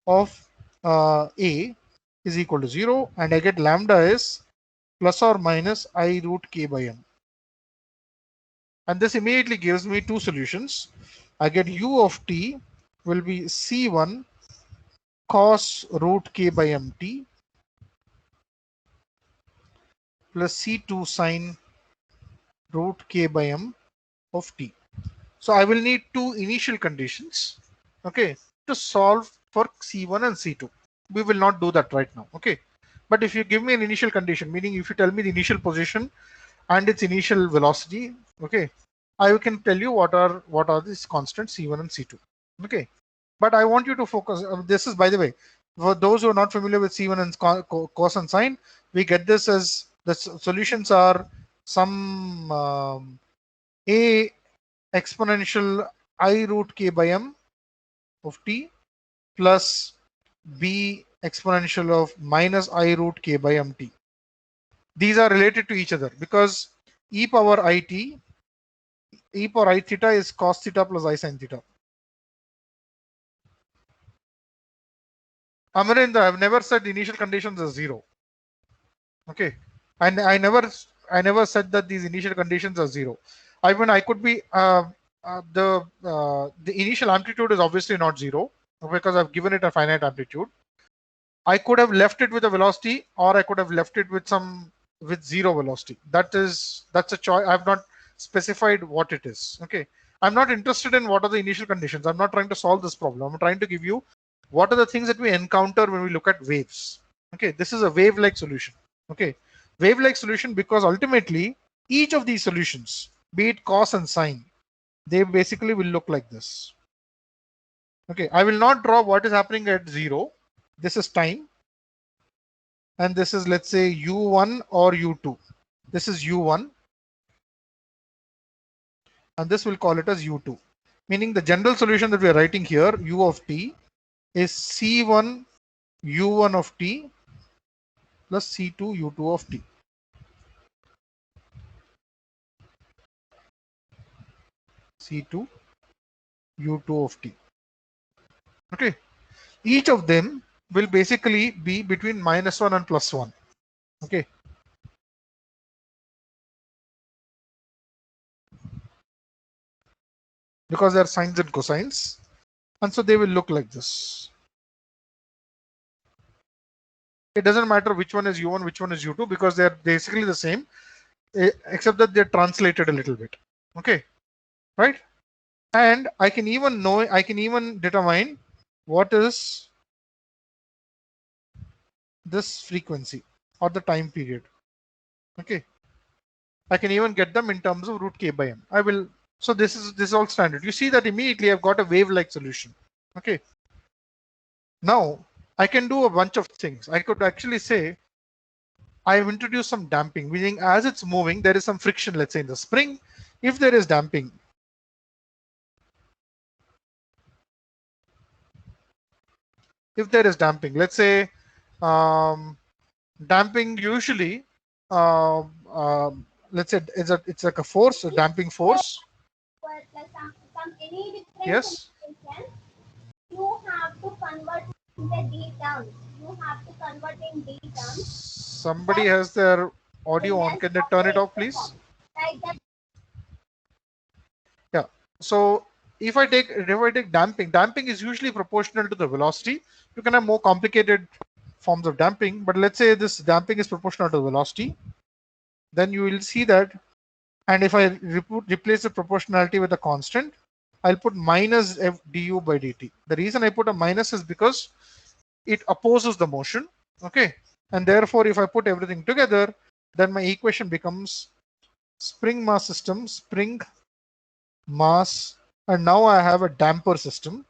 A: of A is equal to 0, and I get lambda is plus or minus I root k by m. And this immediately gives me two solutions. I get u of t will be c1 cos root k by mt plus c2 sine root k by m of t. So I will need two initial conditions, okay, to solve for c1 and c2. We will not do that right now. Okay, but if you give me an initial condition, meaning if you tell me the initial position and its initial velocity, okay, I can tell you what are these constants c1 and c2. Okay, but I want you to focus. This is, by the way, for those who are not familiar with c1 and cos and sine, we get this as the solutions are some a exponential I root k by m of t plus b exponential of minus I root k by mt. These are related to each other because e power I theta is cos theta plus I sin theta. Amarendra, I've never said the initial conditions are 0. Okay, and I never said that these initial conditions are 0. I mean, I could be the initial amplitude is obviously not 0 because I've given it a finite amplitude. I could have left it with a velocity, or I could have left it with 0 velocity. That's a choice. I've not specified what it is. Okay, I'm not interested in what are the initial conditions. I'm not trying to solve this problem. I'm trying to give you what are the things that we encounter when we look at waves? Okay, this is a wave-like solution. Okay, wave-like solution because ultimately each of these solutions, be it cos and sine, they basically will look like this. Okay, I will not draw what is happening at 0. This is time. And this is, let's say, u1 or u2. This is u1. And this will call it as u2. Meaning the general solution that we are writing here, u of t, is c1 u1 of t plus c2 u2 of t. C2 u2 of t. Okay, each of them will basically be between -1 and +1. Okay, because they are sines and cosines, and so they will look like this. It doesn't matter which one is u1, which one is u2, because they are basically the same, except that they're translated a little bit. Okay, right? And I can even determine what is this frequency or the time period. Okay, I can even get them in terms of root k by m. I will. So this is all standard. You see that immediately I've got a wave-like solution. Okay. Now I can do a bunch of things. I could actually say I have introduced some damping, meaning as it's moving, there is some friction, let's say in the spring. If there is damping, let's say damping usually, let's say it's like a force, a damping force. Yes.
H: You have to convert in the D terms. You have to convert in D terms.
A: Somebody has their audio on. Can they turn it off, please?
H: Like that.
A: Yeah. So if I take damping is usually proportional to the velocity. You can have more complicated forms of damping, but let's say this damping is proportional to the velocity. Then you will see that, and if I replace the proportionality with a constant, I'll put minus f du by dt. The reason I put a minus is because it opposes the motion. Okay, and therefore if I put everything together, then my equation becomes spring mass system, spring mass, and now I have a damper system.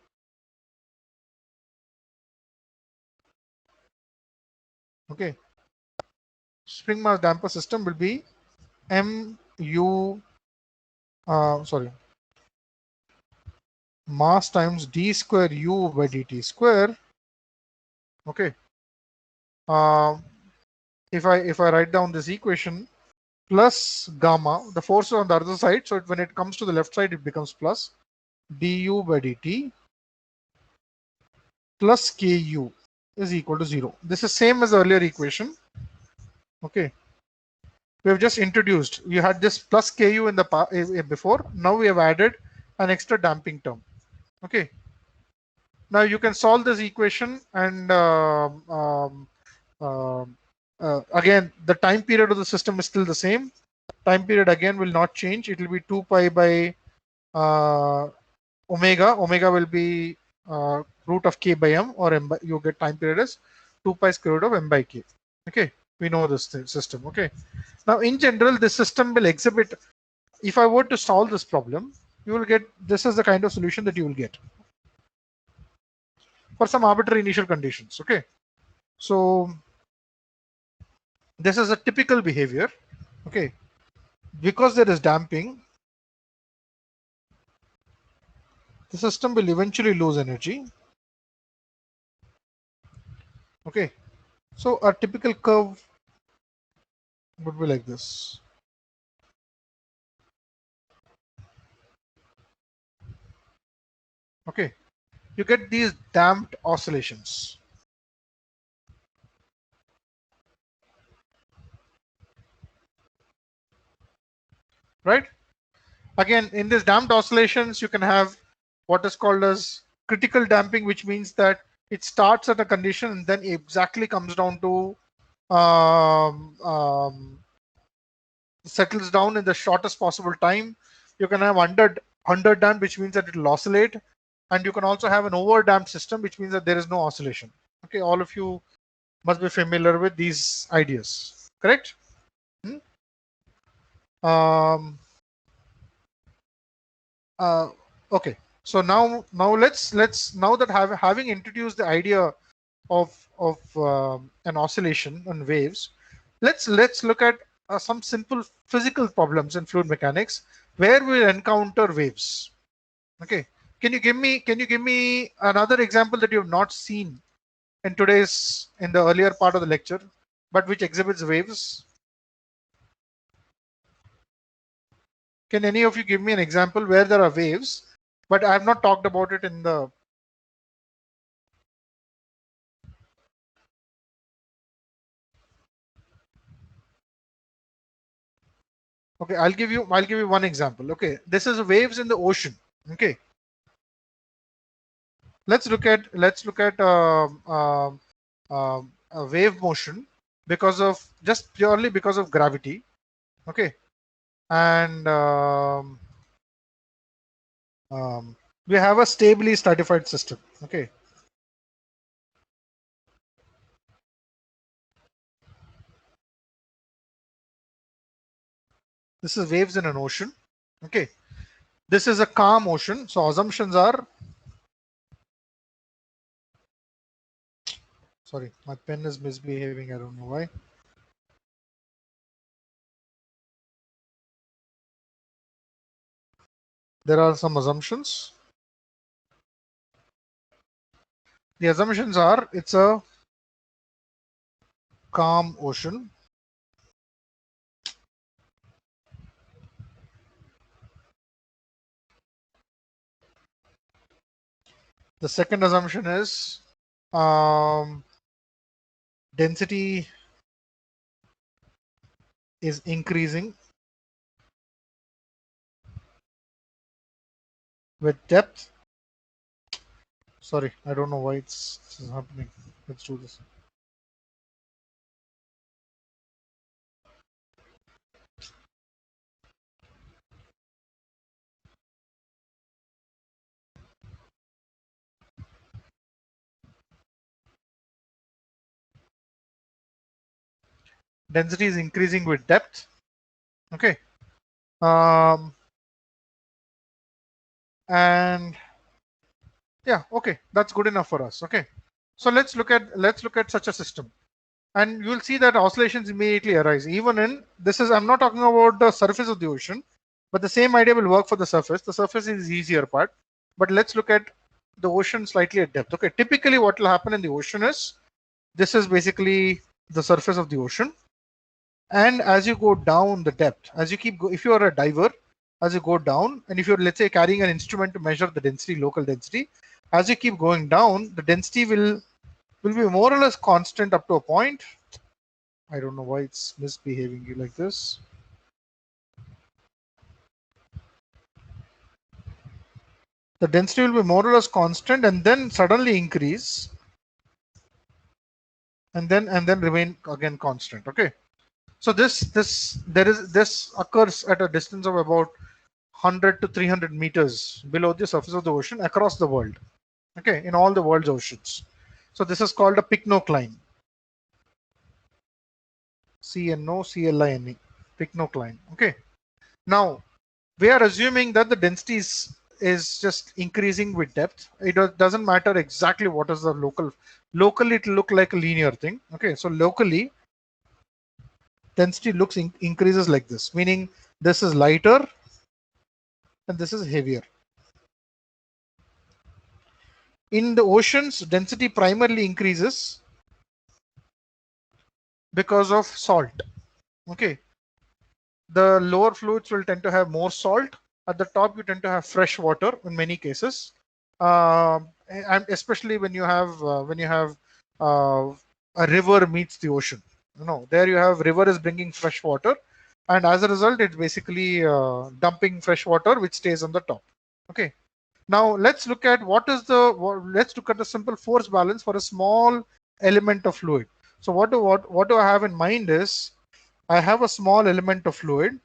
A: Okay, spring mass damper system will be mass times d square u by dt square. Okay, if I write down this equation, plus gamma, the force is on the other side, so when it comes to the left side it becomes plus du by dt plus ku is equal to 0. This is same as the earlier equation. Okay, we have just introduced, you had this plus ku in the before, now we have added an extra damping term. Okay, now you can solve this equation, and again the time period of the system is still the same. Time period again will not change. It will be 2 pi by omega. Omega will be root of k by m, or m by, you get time period as 2 pi square root of m by k. Okay, we know this system. Okay, now in general this system will exhibit, if I were to solve this problem, you will get, this is the kind of solution that you will get for some arbitrary initial conditions. Okay, so this is a typical behavior. Okay, because there is damping, the system will eventually lose energy. Okay, so a typical curve would be like this. Okay, you get these damped oscillations. Right? Again, in these damped oscillations, you can have what is called as critical damping, which means that it starts at a condition and then exactly comes down to settles down in the shortest possible time. You can have under damped, which means that it will oscillate, and you can also have an over-damped system, which means that there is no oscillation. Okay, all of you must be familiar with these ideas, correct? Okay, so now let's now that having introduced the idea of an oscillation and waves, let's look at some simple physical problems in fluid mechanics where we'll encounter waves. Okay, can you give me another example that you have not seen in the earlier part of the lecture, but which exhibits waves? Can any of you give me an example where there are waves, but I have not talked about it in the... Okay, I'll give you one example. Okay, this is waves in the ocean. Okay, let's look at a wave motion purely because of gravity. Okay, and we have a stably stratified system. Okay, this is waves in an ocean. Okay, this is a calm ocean, so assumptions are... Sorry, my pen is misbehaving. I don't know why. There are some assumptions. The assumptions are it's a calm ocean. The second assumption is density is increasing with depth. Sorry, I don't know why this is happening. Let's do this. Density is increasing with depth. Okay. And yeah, okay, that's good enough for us. Okay, so let's look at such a system, and you will see that oscillations immediately arise. Even in this is... I'm not talking about the surface of the ocean, but the same idea will work for the surface. The surface is the easier part, but let's look at the ocean slightly at depth. Okay, typically what will happen in the ocean is this is basically the surface of the ocean, and as you go down the depth, as you if you are a diver, as you go down, and if you're, let's say, carrying an instrument to measure the density, local density, as you keep going down, the density will be more or less constant up to a point. I don't know why it's misbehaving like this. The density will be more or less constant and then suddenly increase, and then remain again constant. Okay, so this occurs at a distance of about 100 to 300 meters below the surface of the ocean across the world. Okay, in all the world's oceans. So this is called a pycnocline. CNOCLINE, pycnocline. Okay, now we are assuming that the density is just increasing with depth. It doesn't matter exactly what is the locally it will look like a linear thing. Okay, so locally density increases like this, meaning this is lighter and this is heavier. In the oceans, density primarily increases because of salt. Okay, the lower fluids will tend to have more salt. At the top, you tend to have fresh water in many cases, and especially when you have a river meets the ocean. There you have river is bringing fresh water, and as a result, it's basically dumping fresh water which stays on the top. Okay. Now let's look at let's look at the simple force balance for a small element of fluid. So what do I have in mind is I have a small element of fluid.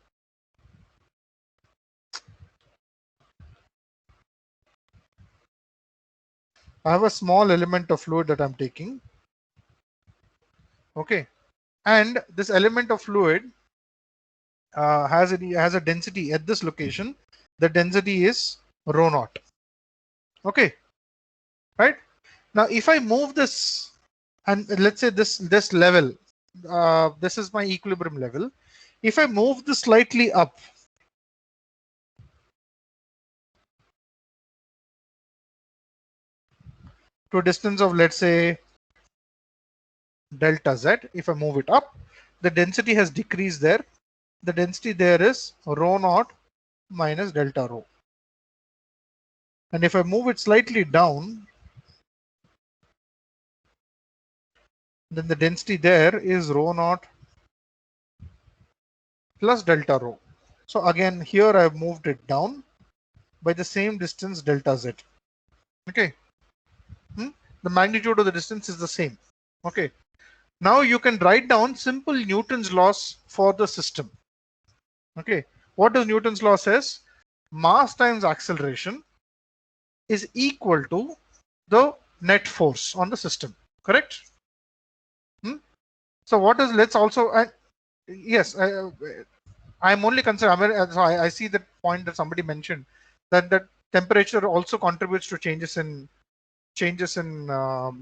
A: I have a small element of fluid that I'm taking. Okay, and this element of fluid has a density at this location. The density is rho naught. Okay, right? Now, if I move this, and let's say this level, this is my equilibrium level. If I move this slightly up, to a distance of, let's say, delta z, if I move it up, the density has decreased there. The density there is rho naught minus delta rho. And if I move it slightly down, then the density there is rho naught plus delta rho. So again, here I've moved it down by the same distance delta z. Okay. The magnitude of the distance is the same. Okay. Now you can write down simple Newton's laws for the system. Okay. What does Newton's law says? Mass times acceleration is equal to the net force on the system. Correct? So what is, let's also, yes, I'm only concerned, I see the point that somebody mentioned, that temperature also contributes to changes in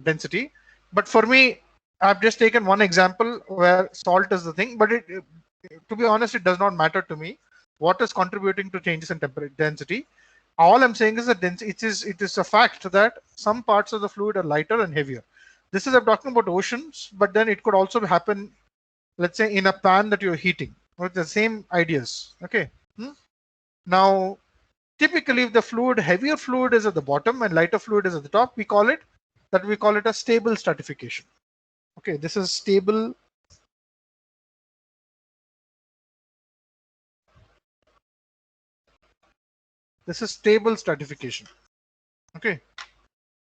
A: density. But for me, I've just taken one example where salt is the thing, but to be honest, it does not matter to me what is contributing to changes in density. All I'm saying is that it is a fact that some parts of the fluid are lighter and heavier. This is, I'm talking about oceans, but then it could also happen, let's say, in a pan that you're heating, with the same ideas. Okay. Now, typically, if the heavier fluid is at the bottom and lighter fluid is at the top, we call it a stable stratification. Okay, this is stable. This is stable stratification. Okay.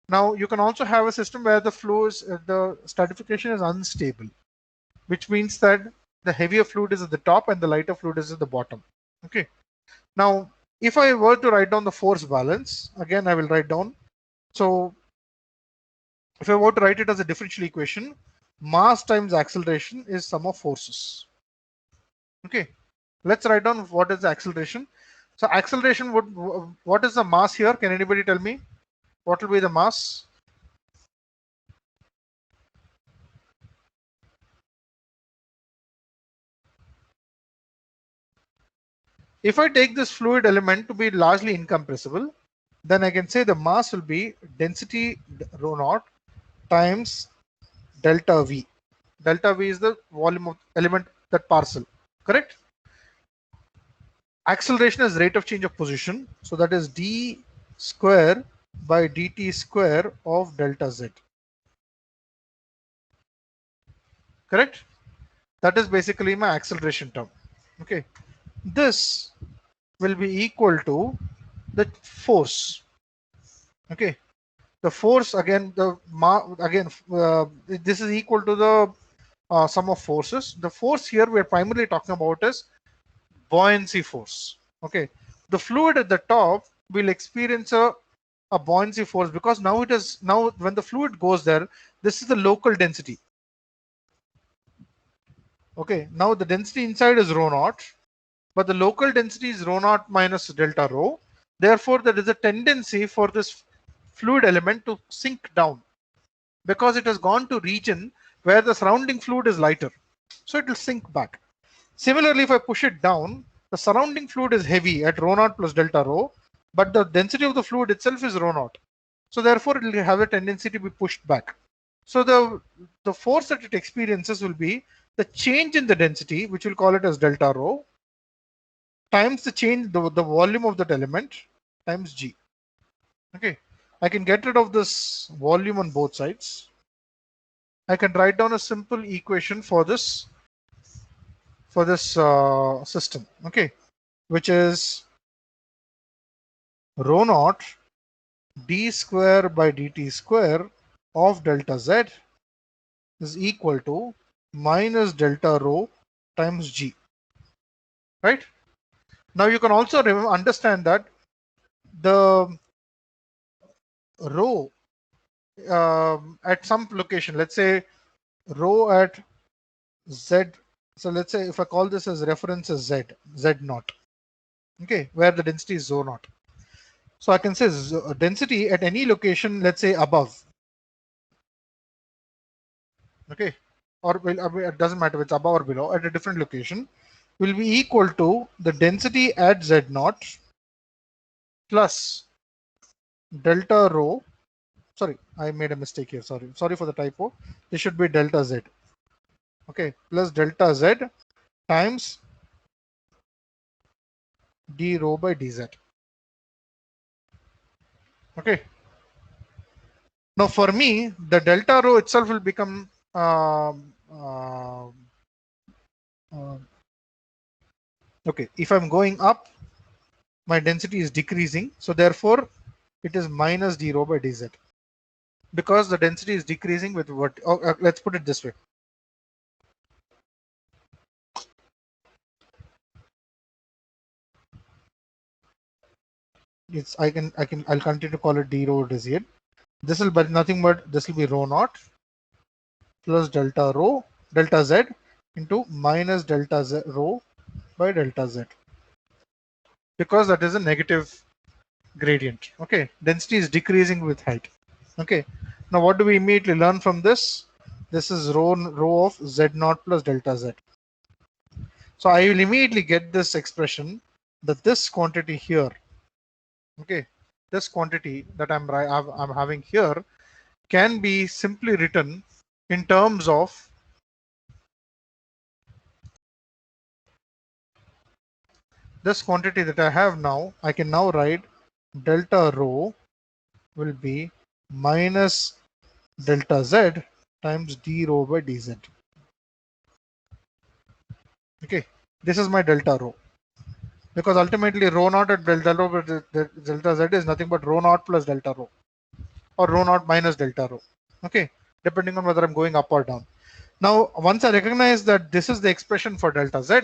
A: Now you can also have a system where the stratification is unstable, which means that the heavier fluid is at the top and the lighter fluid is at the bottom. Okay. Now, if I were to write down the force balance, again I will write down. So if I were to write it as a differential equation, mass times acceleration is sum of forces. Okay. Let's write down what is the acceleration. So acceleration what is the mass here? Can anybody tell me? What will be the mass? If I take this fluid element to be largely incompressible, then I can say the mass will be density rho naught times delta V. Delta V is the volume of element, that parcel, correct? Acceleration is rate of change of position. So that is d square by dt square of delta z. Correct? That is basically my acceleration term. Okay. This will be equal to the force. Okay. The force again, this is equal to the sum of forces. The force here we are primarily talking about is buoyancy force. Okay. The fluid at the top will experience a buoyancy force because now when the fluid goes there, this is the local density. Okay. Now the density inside is rho naught, but the local density is rho naught minus delta rho. Therefore, there is a tendency for this fluid element to sink down because it has gone to region where the surrounding fluid is lighter. So it will sink back. Similarly, if I push it down, the surrounding fluid is heavy at rho naught plus delta rho, but the density of the fluid itself is rho naught. So therefore, it will have a tendency to be pushed back. So the force that it experiences will be the change in the density, which we'll call it as delta rho, times the volume of that element times g. Okay, I can get rid of this volume on both sides. I can write down a simple equation for this system. Okay, which is rho naught d square by dt square of delta z is equal to minus delta rho times g. Right? Now you can also understand that the rho at some location, let's say rho at Z. So let's say if I call this as reference as Z naught, okay, where the density is zo naught. So I can say density at any location, let's say above, okay, or it doesn't matter if it's above or below, at a different location, will be equal to the density at Z naught plus delta rho. Sorry, I made a mistake here. Sorry for the typo. This should be delta Z. Okay, plus delta Z times d rho by dz. Okay. Now for me, the delta rho itself will become okay. If I'm going up, my density is decreasing, so therefore it is minus d rho by dz, because the density is decreasing with what? Let's put it this way. I'll continue to call it d rho dz. This will be nothing but this will be rho naught plus delta z into minus delta z rho by delta z, because that is a negative gradient. Okay, density is decreasing with height. Okay, now what do we immediately learn from this? This is rho of z naught plus delta z. So I will immediately get this expression that this quantity here, okay, this quantity that I'm having here can be simply written in terms of this quantity that I have now. I can now write delta rho will be minus delta z times d rho by dz. Okay, this is my delta rho, because ultimately rho naught at delta rho by delta z is nothing but rho naught plus delta rho, or rho naught minus delta rho. Okay, depending on whether I'm going up or down. Now, once I recognize that this is the expression for delta z,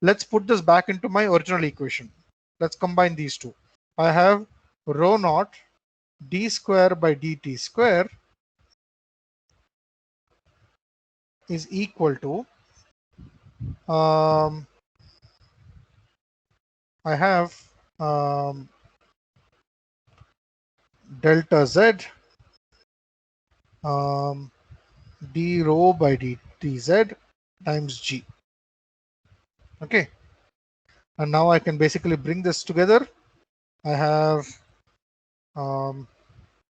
A: let's put this back into my original equation. Let's combine these two. I have rho naught d square by dt square is equal to I have delta z d rho by dz times g. Okay, and now I can basically bring this together. I have I'm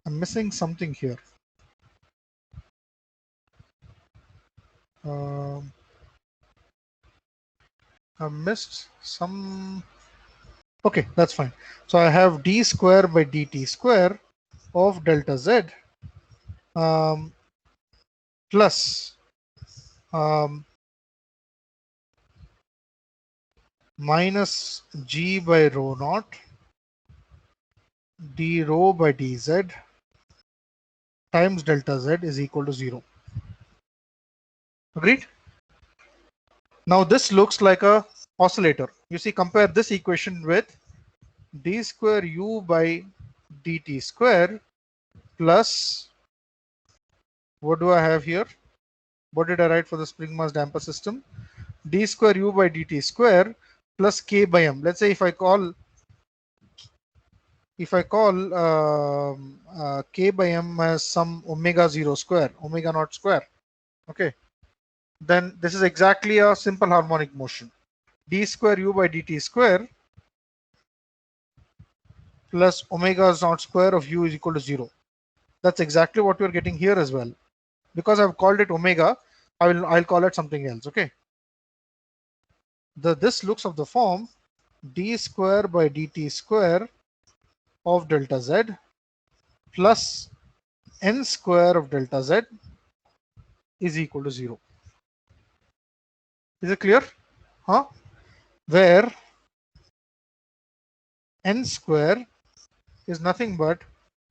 A: missing something here. I missed some. Okay, that's fine. So I have d square by dt square of delta z plus minus g by rho naught d rho by dz times delta z is equal to 0. Agreed? Now this looks like a oscillator. You see, compare this equation with d square u by dt square plus, what do I have here? What did I write for the spring mass damper system? D square u by dt square plus k by m. Let's say if I call k by m as some omega 0 square, omega naught square. Okay, then this is exactly a simple harmonic motion. D square u by dt square plus omega naught square of u is equal to 0. That's exactly what we're getting here as well. Because I've called it omega, I'll call it something else. Okay. This looks of the form d square by dt square of delta z plus n square of delta z is equal to 0. Is it clear? Huh? Where n square is nothing but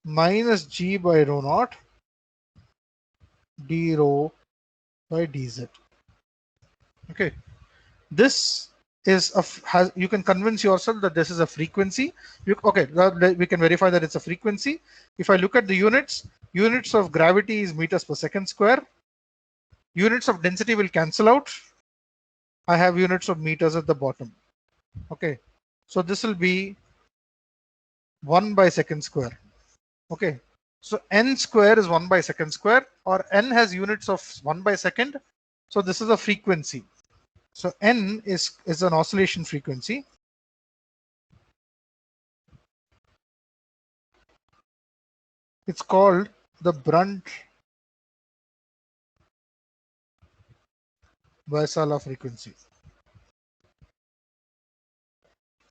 A: minus g by rho naught d rho by dz. Okay, this is you can convince yourself that this is a frequency. Okay, we can verify that it's a frequency. If I look at the units, Units of gravity is meters per second square. Units of density will cancel out. I have units of meters at the bottom. Okay, so this will be 1 by second square. Okay, so n square is 1 by second square, or n has units of 1 by second. So this is a frequency. So n is an oscillation frequency. It's called the Brunt-Väisälä frequency.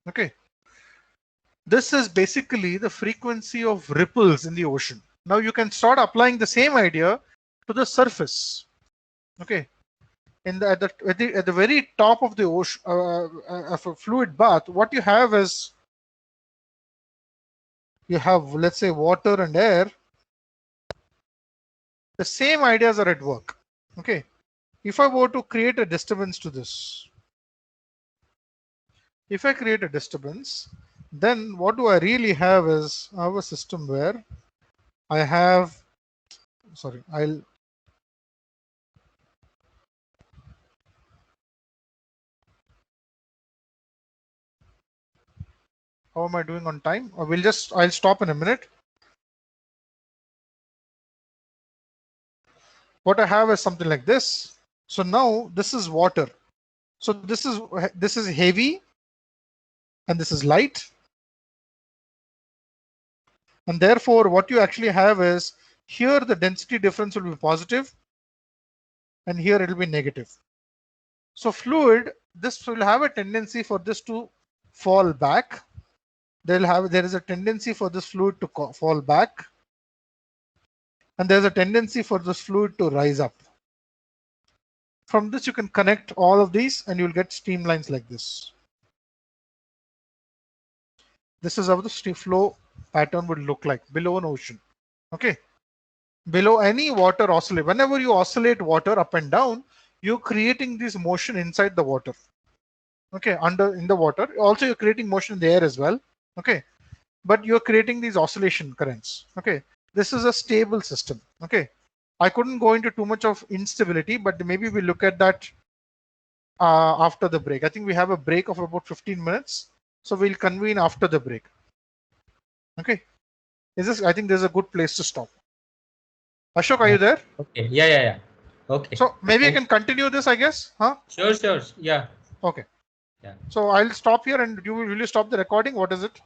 A: Okay. This is basically the frequency of ripples in the ocean. Now you can start applying the same idea to the surface. Okay. At the very top of the ocean, of a fluid bath, what you have is, you have, let's say, water and air. The same ideas are at work. Okay. If I were to create a disturbance to this, if I create a disturbance, then what do I really have is, I have a system where I have, sorry, how am I doing on time? Or I'll stop in a minute. What I have is something like this. So now this is water. So this is heavy and this is light. And therefore what you actually have is, here the density difference will be positive and here it will be negative. So fluid, this will have a tendency for this to fall back. There is a tendency for this fluid to fall back, and there's a tendency for this fluid to rise up. From this you can connect all of these and you'll get streamlines like this. This is how the flow pattern would look like below an ocean. Okay, below any water oscillate, whenever you oscillate water up and down, you're creating this motion inside the water. Okay, in the water. Also you're creating motion in the air as well. Okay, but you're creating these oscillation currents. Okay, this is a stable system. Okay, I couldn't go into too much of instability, but maybe we'll look at that after the break. I think we have a break of about 15 minutes, so we'll convene after the break. Okay, I think there's a good place to stop. Ashok, are you there?
I: Okay, yeah. Okay.
A: So maybe I can continue this, I guess, huh?
I: Sure, yeah.
A: Okay.
I: Yeah.
A: So I'll stop here, and will you stop the recording? What is it?